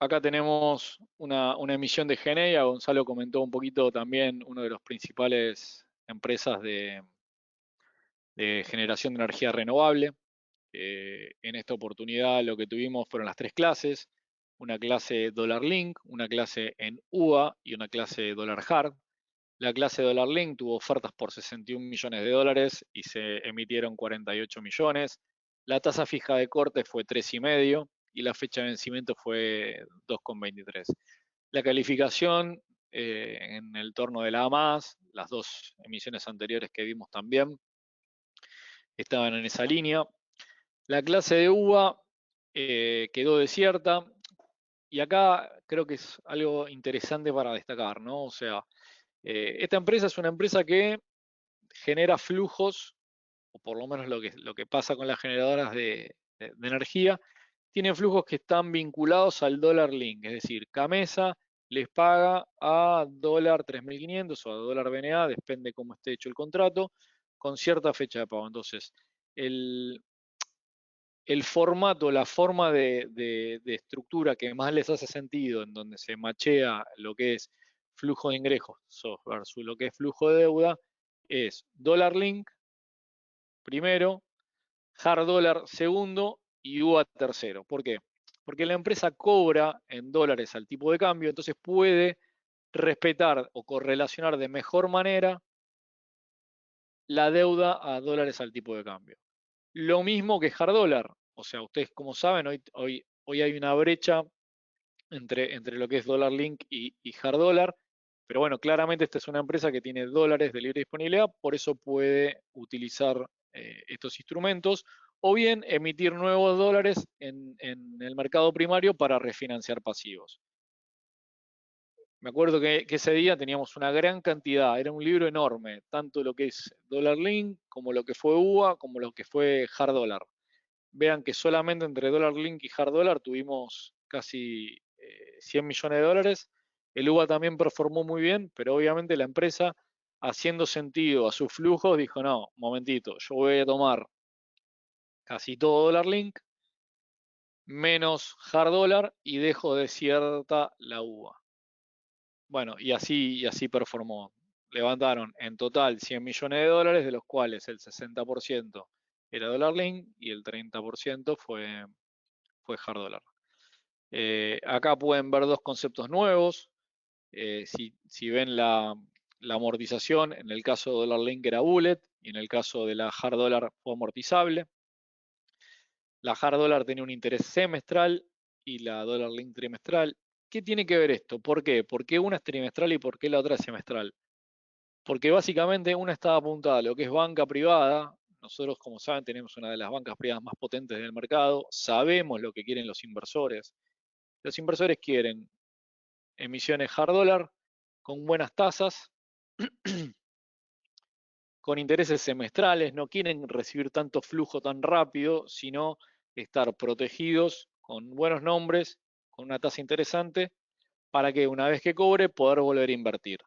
acá tenemos una emisión de GNEA. Gonzalo comentó un poquito también, uno de los principales empresas de generación de energía renovable. En esta oportunidad lo que tuvimos fueron las tres clases: una clase Dollar Link, una clase en UVA y una clase Dollar Hard. La clase Dollar Link tuvo ofertas por 61 millones de dólares y se emitieron 48 millones. La tasa fija de corte fue 3,5 y la fecha de vencimiento fue 2,23. La calificación en el torno de la A+, las dos emisiones anteriores que vimos también estaban en esa línea. La clase de UVA quedó desierta, y acá creo que es algo interesante para destacar, ¿no? O sea, esta empresa es una empresa que genera flujos, o por lo menos lo que pasa con las generadoras de energía, tienen flujos que están vinculados al dólar link, es decir, Camesa les paga a dólar 3.500 o a dólar BNA, depende cómo esté hecho el contrato, con cierta fecha de pago. Entonces, el formato, la forma de estructura que más les hace sentido, en donde se machea lo que es flujo de ingresos versus lo que es flujo de deuda, es dólar link primero, hard dólar segundo y UVA tercero. ¿Por qué? Porque la empresa cobra en dólares al tipo de cambio, entonces puede respetar o correlacionar de mejor manera la deuda a dólares al tipo de cambio. Lo mismo que hard dólar. O sea, ustedes como saben, hoy hay una brecha entre lo que es dólar link y hard dólar. Pero bueno, claramente esta es una empresa que tiene dólares de libre disponibilidad, por eso puede utilizar estos instrumentos, o bien emitir nuevos dólares en el mercado primario para refinanciar pasivos. Me acuerdo que ese día teníamos una gran cantidad, era un libro enorme, tanto lo que es dólar link, como lo que fue UVA, como lo que fue hard dólar. Vean que solamente entre dólar link y hard dólar tuvimos casi 100 millones de dólares. El UVA también performó muy bien, pero obviamente la empresa, haciendo sentido a sus flujos, dijo: no, momentito, yo voy a tomar casi todo dólar link, menos hard dólar, y dejo desierta la UVA. Bueno, y así performó. Levantaron en total 100 millones de dólares, de los cuales el 60% era dólar link y el 30% fue hard dólar. Acá pueden ver dos conceptos nuevos. Si ven la amortización, en el caso de dólar link era bullet y en el caso de la hard dólar fue amortizable. La hard dólar tenía un interés semestral y la dólar link trimestral. ¿Qué tiene que ver esto? ¿Por qué? ¿Por qué una es trimestral y por qué la otra es semestral? Porque básicamente una está apuntada a lo que es banca privada. Nosotros, como saben, tenemos una de las bancas privadas más potentes del mercado. Sabemos lo que quieren los inversores. Los inversores quieren emisiones hard dólar con buenas tasas, con intereses semestrales, no quieren recibir tanto flujo tan rápido, sino estar protegidos con buenos nombres, con una tasa interesante, para que una vez que cobre poder volver a invertir.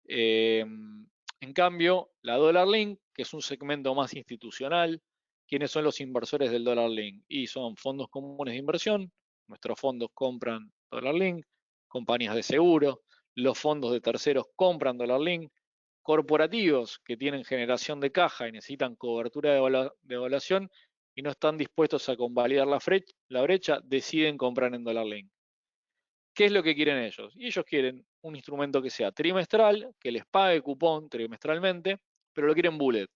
En cambio, la Dollar Link, que es un segmento más institucional, ¿quiénes son los inversores del Dollar Link? Y son fondos comunes de inversión. Nuestros fondos compran Dollar Link, compañías de seguro, los fondos de terceros compran Dollar Link, corporativos que tienen generación de caja y necesitan cobertura de evaluación y no están dispuestos a convalidar la brecha, deciden comprar en Dollar Link. ¿Qué es lo que quieren ellos? Y ellos quieren un instrumento que sea trimestral, que les pague cupón trimestralmente, pero lo quieren bullet.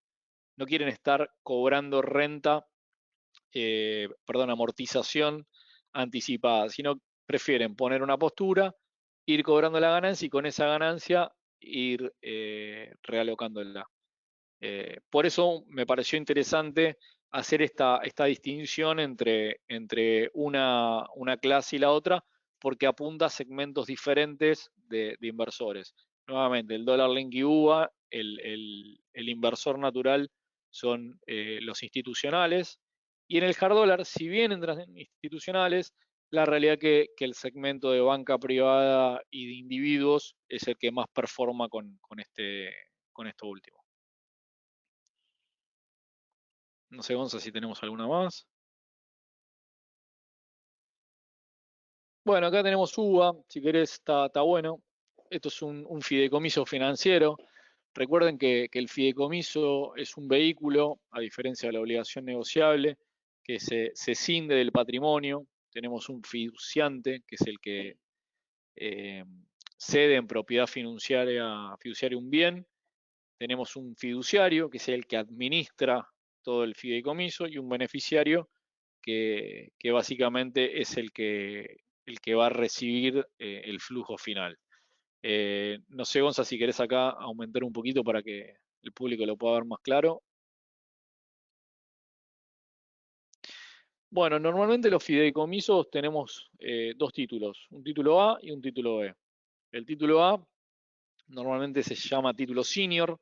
No quieren estar cobrando renta, amortización anticipada, sino prefieren poner una postura, ir cobrando la ganancia y con esa ganancia ir realocándola. Por eso me pareció interesante hacer esta distinción entre una clase y la otra, porque apunta a segmentos diferentes de inversores. Nuevamente, el dólar link y UVA, el inversor natural son los institucionales, y en el hard dólar, si bien entran institucionales, la realidad que el segmento de banca privada y de individuos es el que más performa con esto último. No sé, Gonza, si tenemos alguna más. Bueno, acá tenemos UVA, si querés está bueno. Esto es un fideicomiso financiero. Recuerden que el fideicomiso es un vehículo, a diferencia de la obligación negociable, que se cinde del patrimonio. Tenemos un fiduciante, que es el que eh, cede en propiedad fiduciaria un bien. Tenemos un fiduciario, que es el que administra todo el fideicomiso, y un beneficiario, que básicamente es el que va a recibir el flujo final. No sé, Gonza, si querés acá aumentar un poquito para que el público lo pueda ver más claro. Bueno, normalmente los fideicomisos tenemos dos títulos, un título A y un título B. El título A normalmente se llama título senior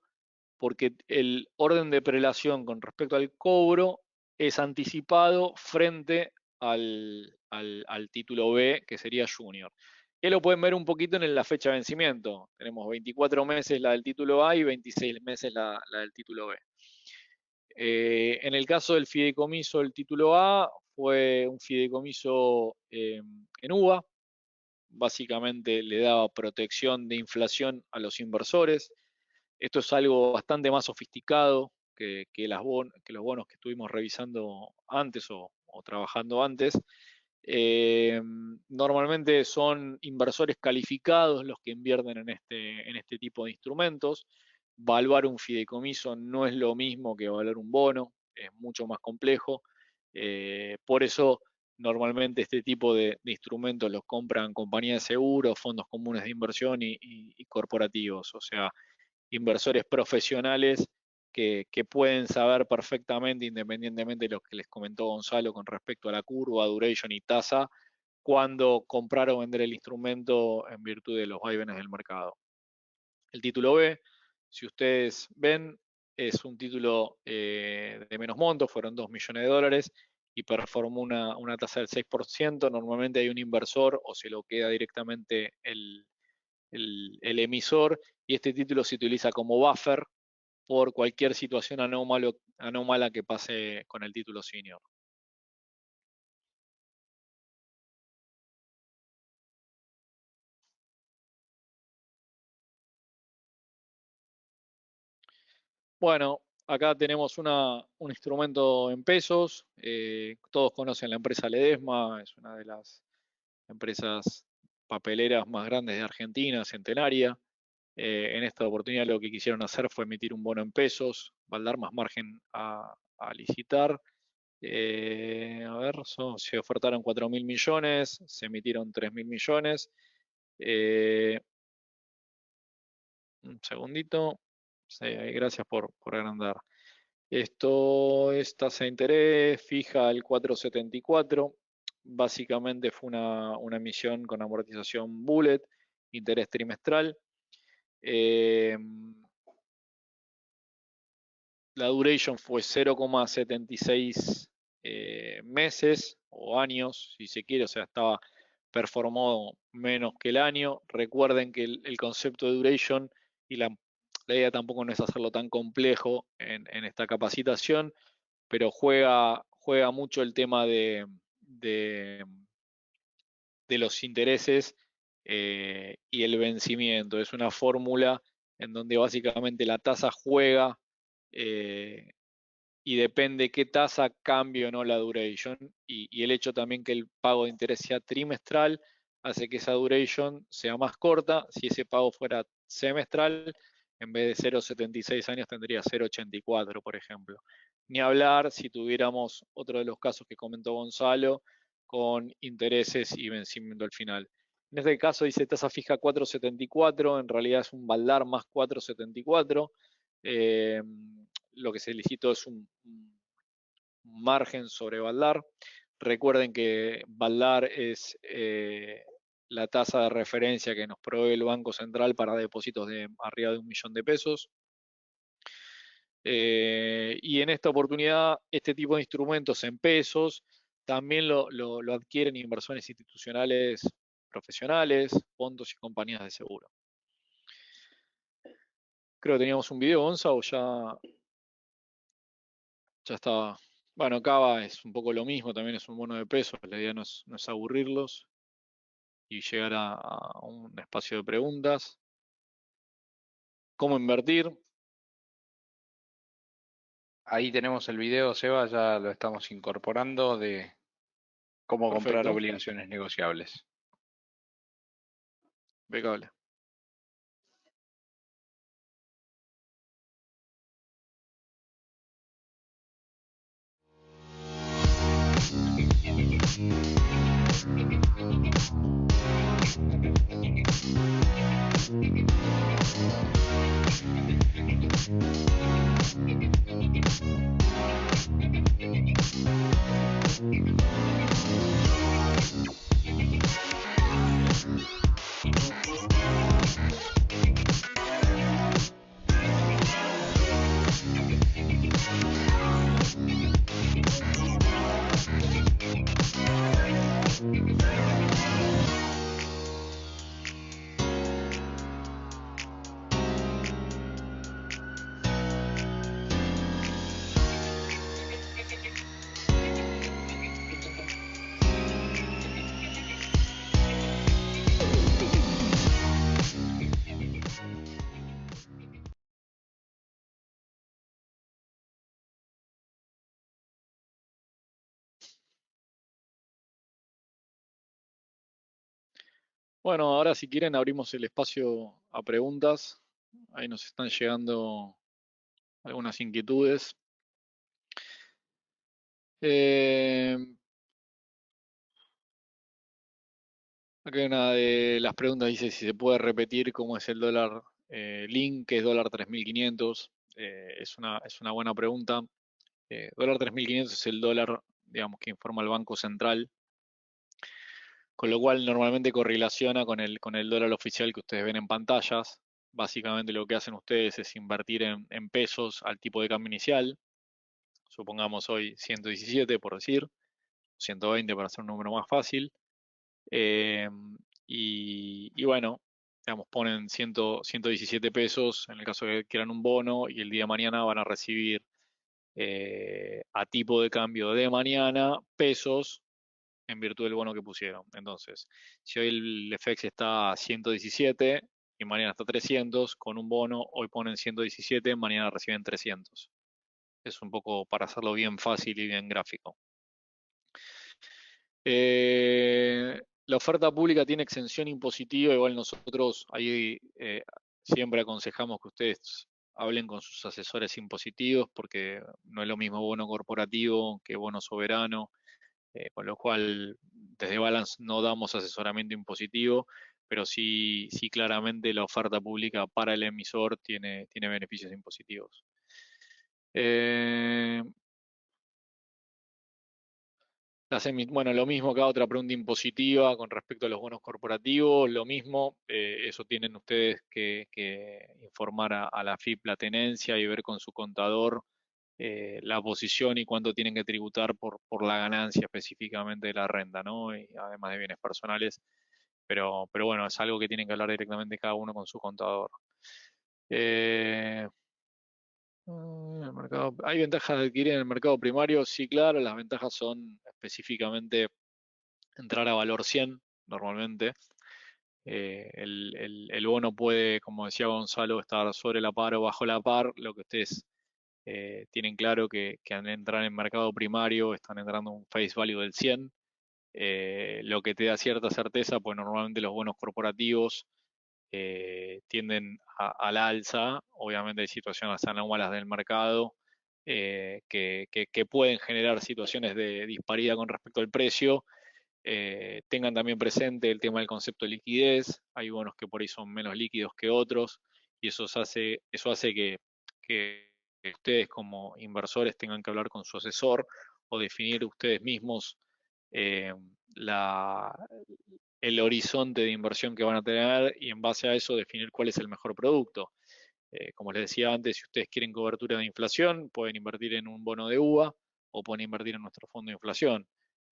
porque el orden de prelación con respecto al cobro es anticipado frente al título B, que sería junior. Que lo pueden ver un poquito en la fecha de vencimiento. Tenemos 24 meses la del título A y 26 meses la del título B. En el caso del fideicomiso del título A, fue un fideicomiso en UVA. Básicamente le daba protección de inflación a los inversores. Esto es algo bastante más sofisticado que los bonos que estuvimos revisando antes o trabajando antes. Normalmente son inversores calificados los que invierten en este tipo de instrumentos. Valuar un fideicomiso no es lo mismo que valuar un bono, es mucho más complejo. Por eso normalmente este tipo de instrumentos los compran compañías de seguros, fondos comunes de inversión y corporativos, o sea, inversores profesionales que pueden saber perfectamente, independientemente de lo que les comentó Gonzalo con respecto a la curva, duration y tasa, cuándo comprar o vender el instrumento en virtud de los vaivenes del mercado. El título B, si ustedes ven, es un título de menos monto, fueron 2 millones de dólares y performó una tasa del 6%. Normalmente hay un inversor o se lo queda directamente el emisor, y este título se utiliza como buffer por cualquier situación anómala que pase con el título senior. Bueno, acá tenemos un instrumento en pesos. Todos conocen la empresa Ledesma, es una de las empresas papeleras más grandes de Argentina, centenaria. En esta oportunidad lo que quisieron hacer fue emitir un bono en pesos, va a dar más margen a licitar. A ver, se ofertaron 4.000 millones, se emitieron 3.000 millones. Un segundito. Sí, gracias por agrandar. Esto es tasa de interés fija al 4,74. Básicamente fue una emisión con amortización bullet, interés trimestral. La duration fue 0,76 meses o años, si se quiere, o sea, estaba performado menos que el año. Recuerden que el concepto de duration y la idea tampoco no es hacerlo tan complejo en esta capacitación, pero juega mucho el tema de los intereses y el vencimiento. Es una fórmula en donde básicamente la tasa juega eh, y depende qué tasa cambie o no la duration, y el hecho también que el pago de interés sea trimestral hace que esa duration sea más corta. Si ese pago fuera semestral, en vez de 0,76 años tendría 0,84, por ejemplo. Ni hablar si tuviéramos otro de los casos que comentó Gonzalo, con intereses y vencimiento al final. En este caso dice tasa fija 4,74, en realidad es un Baldar más 4,74. Lo que se licitó es un margen sobre Baldar. Recuerden que Baldar es la tasa de referencia que nos provee el Banco Central para depósitos de arriba de 1 millón de pesos. Y en esta oportunidad, este tipo de instrumentos en pesos también lo adquieren inversores institucionales profesionales, fondos y compañías de seguro. Creo que teníamos un video, Gonza, o ya estaba. Bueno, Cava es un poco lo mismo, también es un bono de pesos, la idea no es aburrirlos. y llegar a un espacio de preguntas. ¿Cómo invertir? Ahí tenemos el video, Seba, ya lo estamos incorporando de cómo comprar Perfecto, obligaciones negociables. impecable. Bueno, ahora si quieren abrimos el espacio a preguntas. Ahí nos están llegando algunas inquietudes. Eh, Acá hay una de las preguntas, dice si se puede repetir cómo es el dólar link, que es dólar 3500. Es una buena pregunta. Dólar 3500 es el dólar, digamos, que informa el Banco Central, con lo cual normalmente correlaciona con el dólar oficial que ustedes ven en pantallas. Básicamente lo que hacen ustedes es invertir en pesos al tipo de cambio inicial. Supongamos hoy 117 por decir, 120 para hacer un número más fácil. Eh, y bueno, digamos, ponen 117 pesos en el caso de que quieran un bono y el día de mañana van a recibir a tipo de cambio de mañana pesos en virtud del bono que pusieron. Entonces, si hoy el FX está a 117 y mañana está 300, con un bono hoy ponen 117, mañana reciben 300. Es un poco para hacerlo bien fácil y bien gráfico. La oferta pública tiene exención impositiva, igual nosotros ahí siempre aconsejamos que ustedes hablen con sus asesores impositivos porque no es lo mismo bono corporativo que bono soberano, con lo cual desde Balance no damos asesoramiento impositivo, pero sí claramente la oferta pública para el emisor tiene beneficios impositivos. Eh, Bueno, lo mismo acá, otra pregunta impositiva con respecto a los bonos corporativos, lo mismo, eso tienen ustedes que informar a la FIP la tenencia y ver con su contador la posición y cuánto tienen que tributar por la ganancia específicamente de la renta, ¿no? Y además de bienes personales, pero bueno, es algo que tienen que hablar directamente cada uno con su contador. Eh, ¿Hay ventajas de adquirir en el mercado primario? Sí, claro, las ventajas son específicamente entrar a valor 100 normalmente. El bono puede, como decía Gonzalo, estar sobre la par o bajo la par. Lo que ustedes tienen claro que al entrar en mercado primario están entrando un face value del 100. Lo que te da cierta certeza, pues normalmente los bonos corporativos tienden al alza. Obviamente hay situaciones anómalas del mercado que pueden generar situaciones de disparidad con respecto al precio. Tengan también presente el tema del concepto de liquidez. Hay bonos que por ahí son menos líquidos que otros y eso hace que ustedes como inversores tengan que hablar con su asesor o definir ustedes mismos eh, la, el horizonte de inversión que van a tener y en base a eso definir cuál es el mejor producto. Como les decía antes, si ustedes quieren cobertura de inflación, pueden invertir en un bono de UVA o pueden invertir en nuestro fondo de inflación.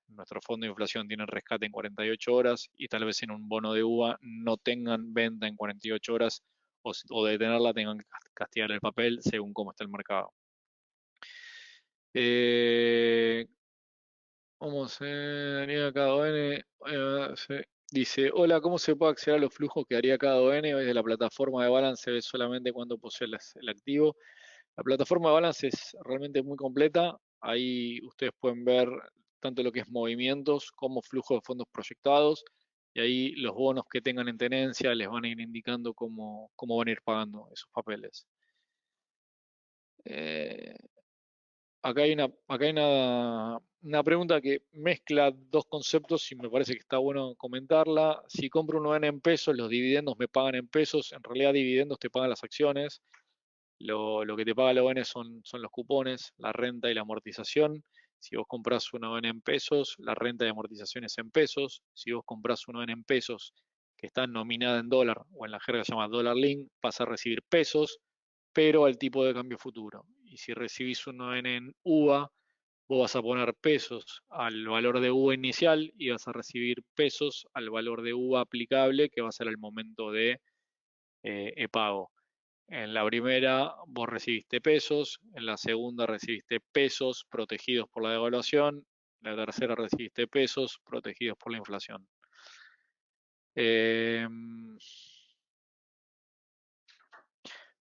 Nuestro fondo de inflación tiene rescate en 48 horas y tal vez en un bono de UVA no tengan venta en 48 horas o de tenerla tengan que castigar el papel según cómo está el mercado. ¿Cómo se haría cada ON? Sí. Dice, hola, ¿cómo se puede acceder a los flujos que haría cada ON? Desde la plataforma de Balance se ve solamente cuando posee el activo. La plataforma de Balance es realmente muy completa. Ahí ustedes pueden ver tanto lo que es movimientos como flujo de fondos proyectados. Y ahí los bonos que tengan en tenencia les van a ir indicando cómo van a ir pagando esos papeles. Eh, acá hay una pregunta que mezcla dos conceptos y me parece que está bueno comentarla. Si compro un ON en pesos, los dividendos me pagan en pesos. En realidad, dividendos te pagan las acciones. Lo que te paga la ON son los cupones, la renta y la amortización. Si vos compras una ON en pesos, la renta y amortización es en pesos. Si vos compras una ON en pesos que está nominada en dólar o en la jerga se llama dólar link, vas a recibir pesos, pero al tipo de cambio futuro. Y si recibís una ON en UVA, vos vas a poner pesos al valor de UVA inicial y vas a recibir pesos al valor de UVA aplicable, que va a ser el momento de pago. En la primera vos recibiste pesos, en la segunda recibiste pesos protegidos por la devaluación, en la tercera recibiste pesos protegidos por la inflación.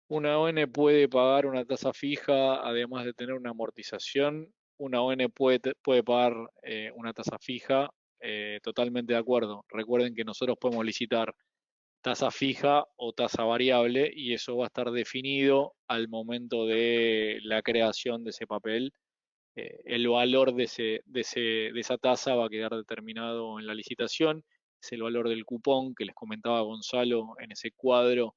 Una ON puede pagar una tasa fija además de tener una amortización. Una ON puede pagar una tasa fija, totalmente de acuerdo. Recuerden que nosotros podemos licitar tasa fija o tasa variable y eso va a estar definido al momento de la creación de ese papel. El valor de esa tasa va a quedar determinado en la licitación. Es el valor del cupón que les comentaba Gonzalo en ese cuadro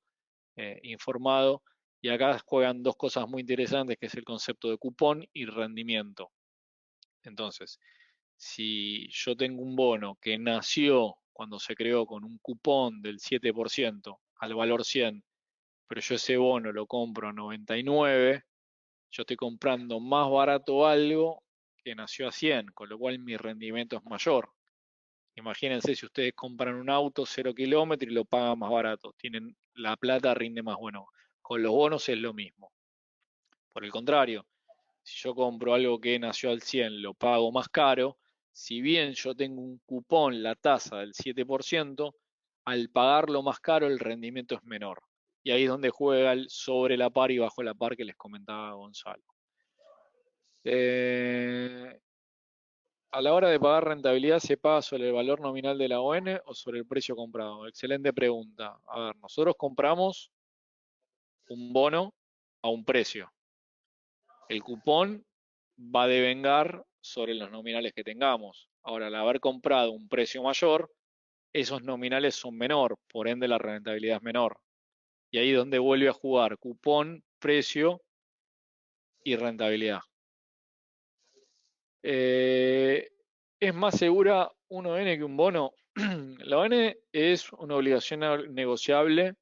informado. Y acá juegan dos cosas muy interesantes, que es el concepto de cupón y rendimiento. Entonces, si yo tengo un bono que nació cuando se creó con un cupón del 7% al valor 100, pero yo ese bono lo compro a 99, yo estoy comprando más barato algo que nació a 100, con lo cual mi rendimiento es mayor. Imagínense si ustedes compran un auto 0 kilómetros y lo pagan más barato, tienen la plata, rinde más. Bueno, con los bonos es lo mismo. Por el contrario, si yo compro algo que nació al 100, lo pago más caro, si bien yo tengo un cupón, la tasa del 7%, al pagarlo más caro el rendimiento es menor. Y ahí es donde juega el sobre la par y bajo la par que les comentaba Gonzalo. A la hora de pagar rentabilidad, ¿se paga sobre el valor nominal de la ON o sobre el precio comprado? Excelente pregunta. A ver, nosotros compramos un bono a un precio. El cupón va a devengar sobre los nominales que tengamos. Ahora, al haber comprado un precio mayor, esos nominales son menor, por ende la rentabilidad es menor. Y ahí es donde vuelve a jugar cupón, precio y rentabilidad. ¿Es más segura un ON que un bono? La ON es una obligación negociable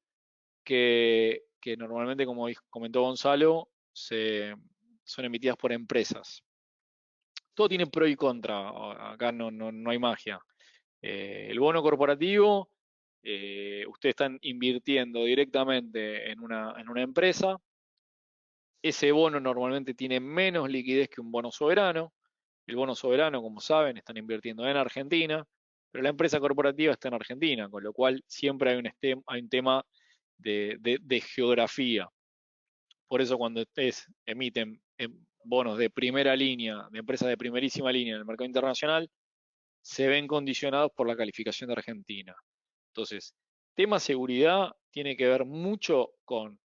que normalmente, como comentó Gonzalo, son emitidas por empresas. Todo tiene pro y contra, acá no hay magia. El bono corporativo, ustedes están invirtiendo directamente en una empresa. Ese bono normalmente tiene menos liquidez que un bono soberano. El bono soberano, como saben, están invirtiendo en Argentina, pero la empresa corporativa está en Argentina, con lo cual siempre hay un tema de geografía. Por eso cuando ustedes emiten bonos de primera línea, de empresas de primerísima línea en el mercado internacional, se ven condicionados por la calificación de Argentina. Entonces, tema seguridad tiene que ver mucho con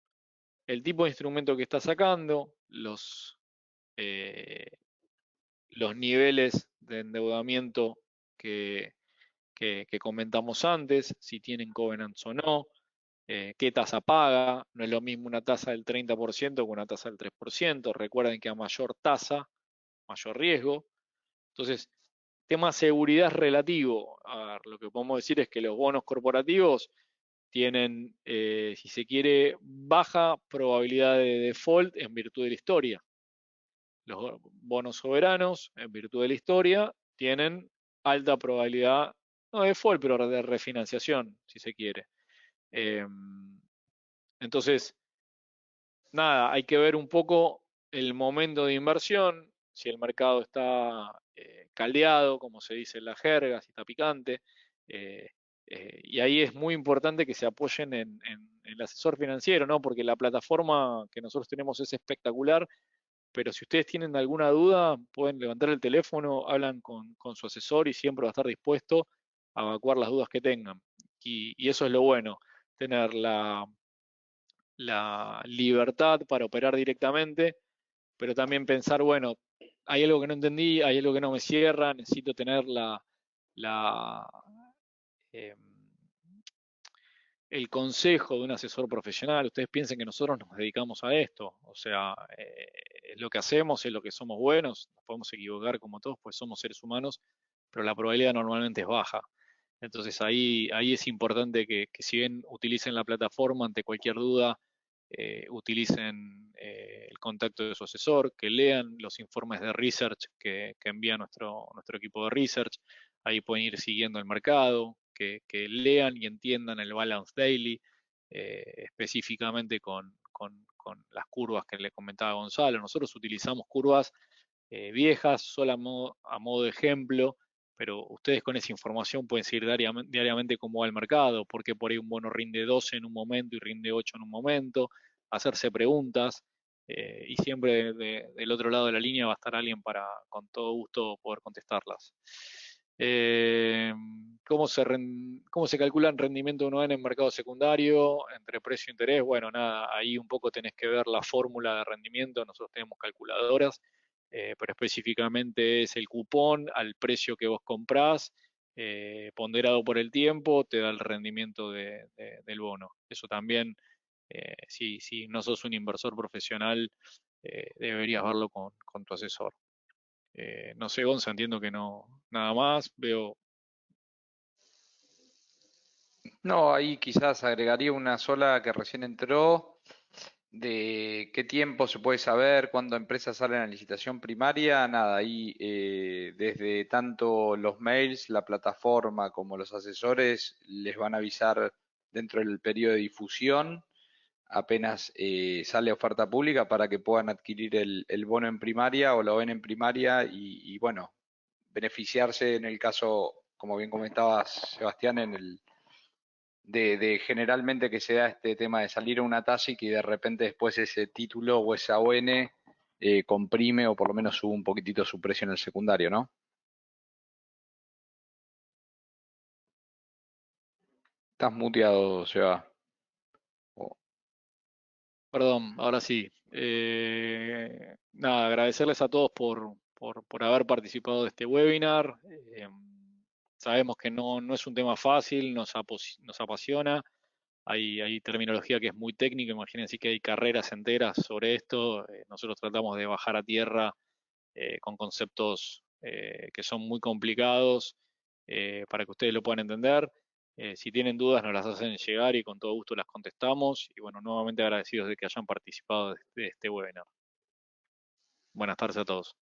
el tipo de instrumento que está sacando, eh, los niveles de endeudamiento que, que comentamos antes, si tienen covenants o no, qué tasa paga, no es lo mismo una tasa del 30% que una tasa del 3%, recuerden que a mayor tasa, mayor riesgo. Entonces, tema seguridad es relativo. A ver, lo que podemos decir es que los bonos corporativos tienen, si se quiere, baja probabilidad de default en virtud de la historia. Los bonos soberanos, en virtud de la historia, tienen alta probabilidad, no de default, pero de refinanciación, si se quiere. Entonces, nada, hay que ver un poco el momento de inversión, si el mercado está caldeado, como se dice en la jerga, si está picante. Y ahí es muy importante que se apoyen en el asesor financiero, ¿no? Porque la plataforma que nosotros tenemos es espectacular, pero si ustedes tienen alguna duda, pueden levantar el teléfono, hablan con su asesor y siempre va a estar dispuesto a evacuar las dudas que tengan. Y eso es lo bueno, tener la libertad para operar directamente, pero también pensar, bueno, hay algo que no entendí, hay algo que no me cierra, necesito tener la, em, el consejo de un asesor profesional. Ustedes piensen que nosotros nos dedicamos a esto, o sea, es lo que hacemos, es lo que somos buenos, nos podemos equivocar como todos, pues somos seres humanos, pero la probabilidad normalmente es baja. Entonces ahí es importante que si bien utilicen la plataforma ante cualquier duda, utilicen el contacto de su asesor, que lean los informes de research que envía nuestro equipo de research, ahí pueden ir siguiendo el mercado, que lean y entiendan el balance daily, específicamente con las curvas que le comentaba Gonzalo. Nosotros utilizamos curvas viejas, solo a modo de ejemplo, pero ustedes con esa información pueden seguir diariamente cómo va el mercado, porque por ahí un bono rinde 12 en un momento y rinde 8 en un momento, hacerse preguntas, y siempre del otro lado de la línea va a estar alguien para con todo gusto poder contestarlas. Eh, ¿Cómo se calcula el rendimiento de 1N en mercado secundario entre precio e interés? Bueno, nada, ahí un poco tenés que ver la fórmula de rendimiento, nosotros tenemos calculadoras, pero específicamente es el cupón al precio que vos comprás, ponderado por el tiempo, te da el rendimiento del bono. Eso también, si no sos un inversor profesional, deberías verlo con tu asesor. No sé, Gonza, entiendo que no, nada más, veo. No, ahí quizás agregaría una sola que recién entró, de qué tiempo se puede saber cuándo empresas salen a licitación primaria. Nada, ahí desde tanto los mails, la plataforma como los asesores les van a avisar dentro del periodo de difusión apenas sale oferta pública para que puedan adquirir el bono en primaria o lo ven en primaria y bueno, beneficiarse en el caso, como bien comentabas, Sebastián, de generalmente que se da este tema de salir a una TASIC y de repente después ese título o esa ON comprime o por lo menos sube un poquitito su precio en el secundario, ¿no? Estás muteado, Seba. Oh, Perdón, ahora sí. Nada, agradecerles a todos por haber participado de este webinar. Sabemos que no es un tema fácil, nos apasiona. Hay terminología que es muy técnica, imagínense que hay carreras enteras sobre esto. Nosotros tratamos de bajar a tierra con conceptos que son muy complicados para que ustedes lo puedan entender. Si tienen dudas nos las hacen llegar y con todo gusto las contestamos. Y bueno, nuevamente agradecidos de que hayan participado de este webinar. Buenas tardes a todos.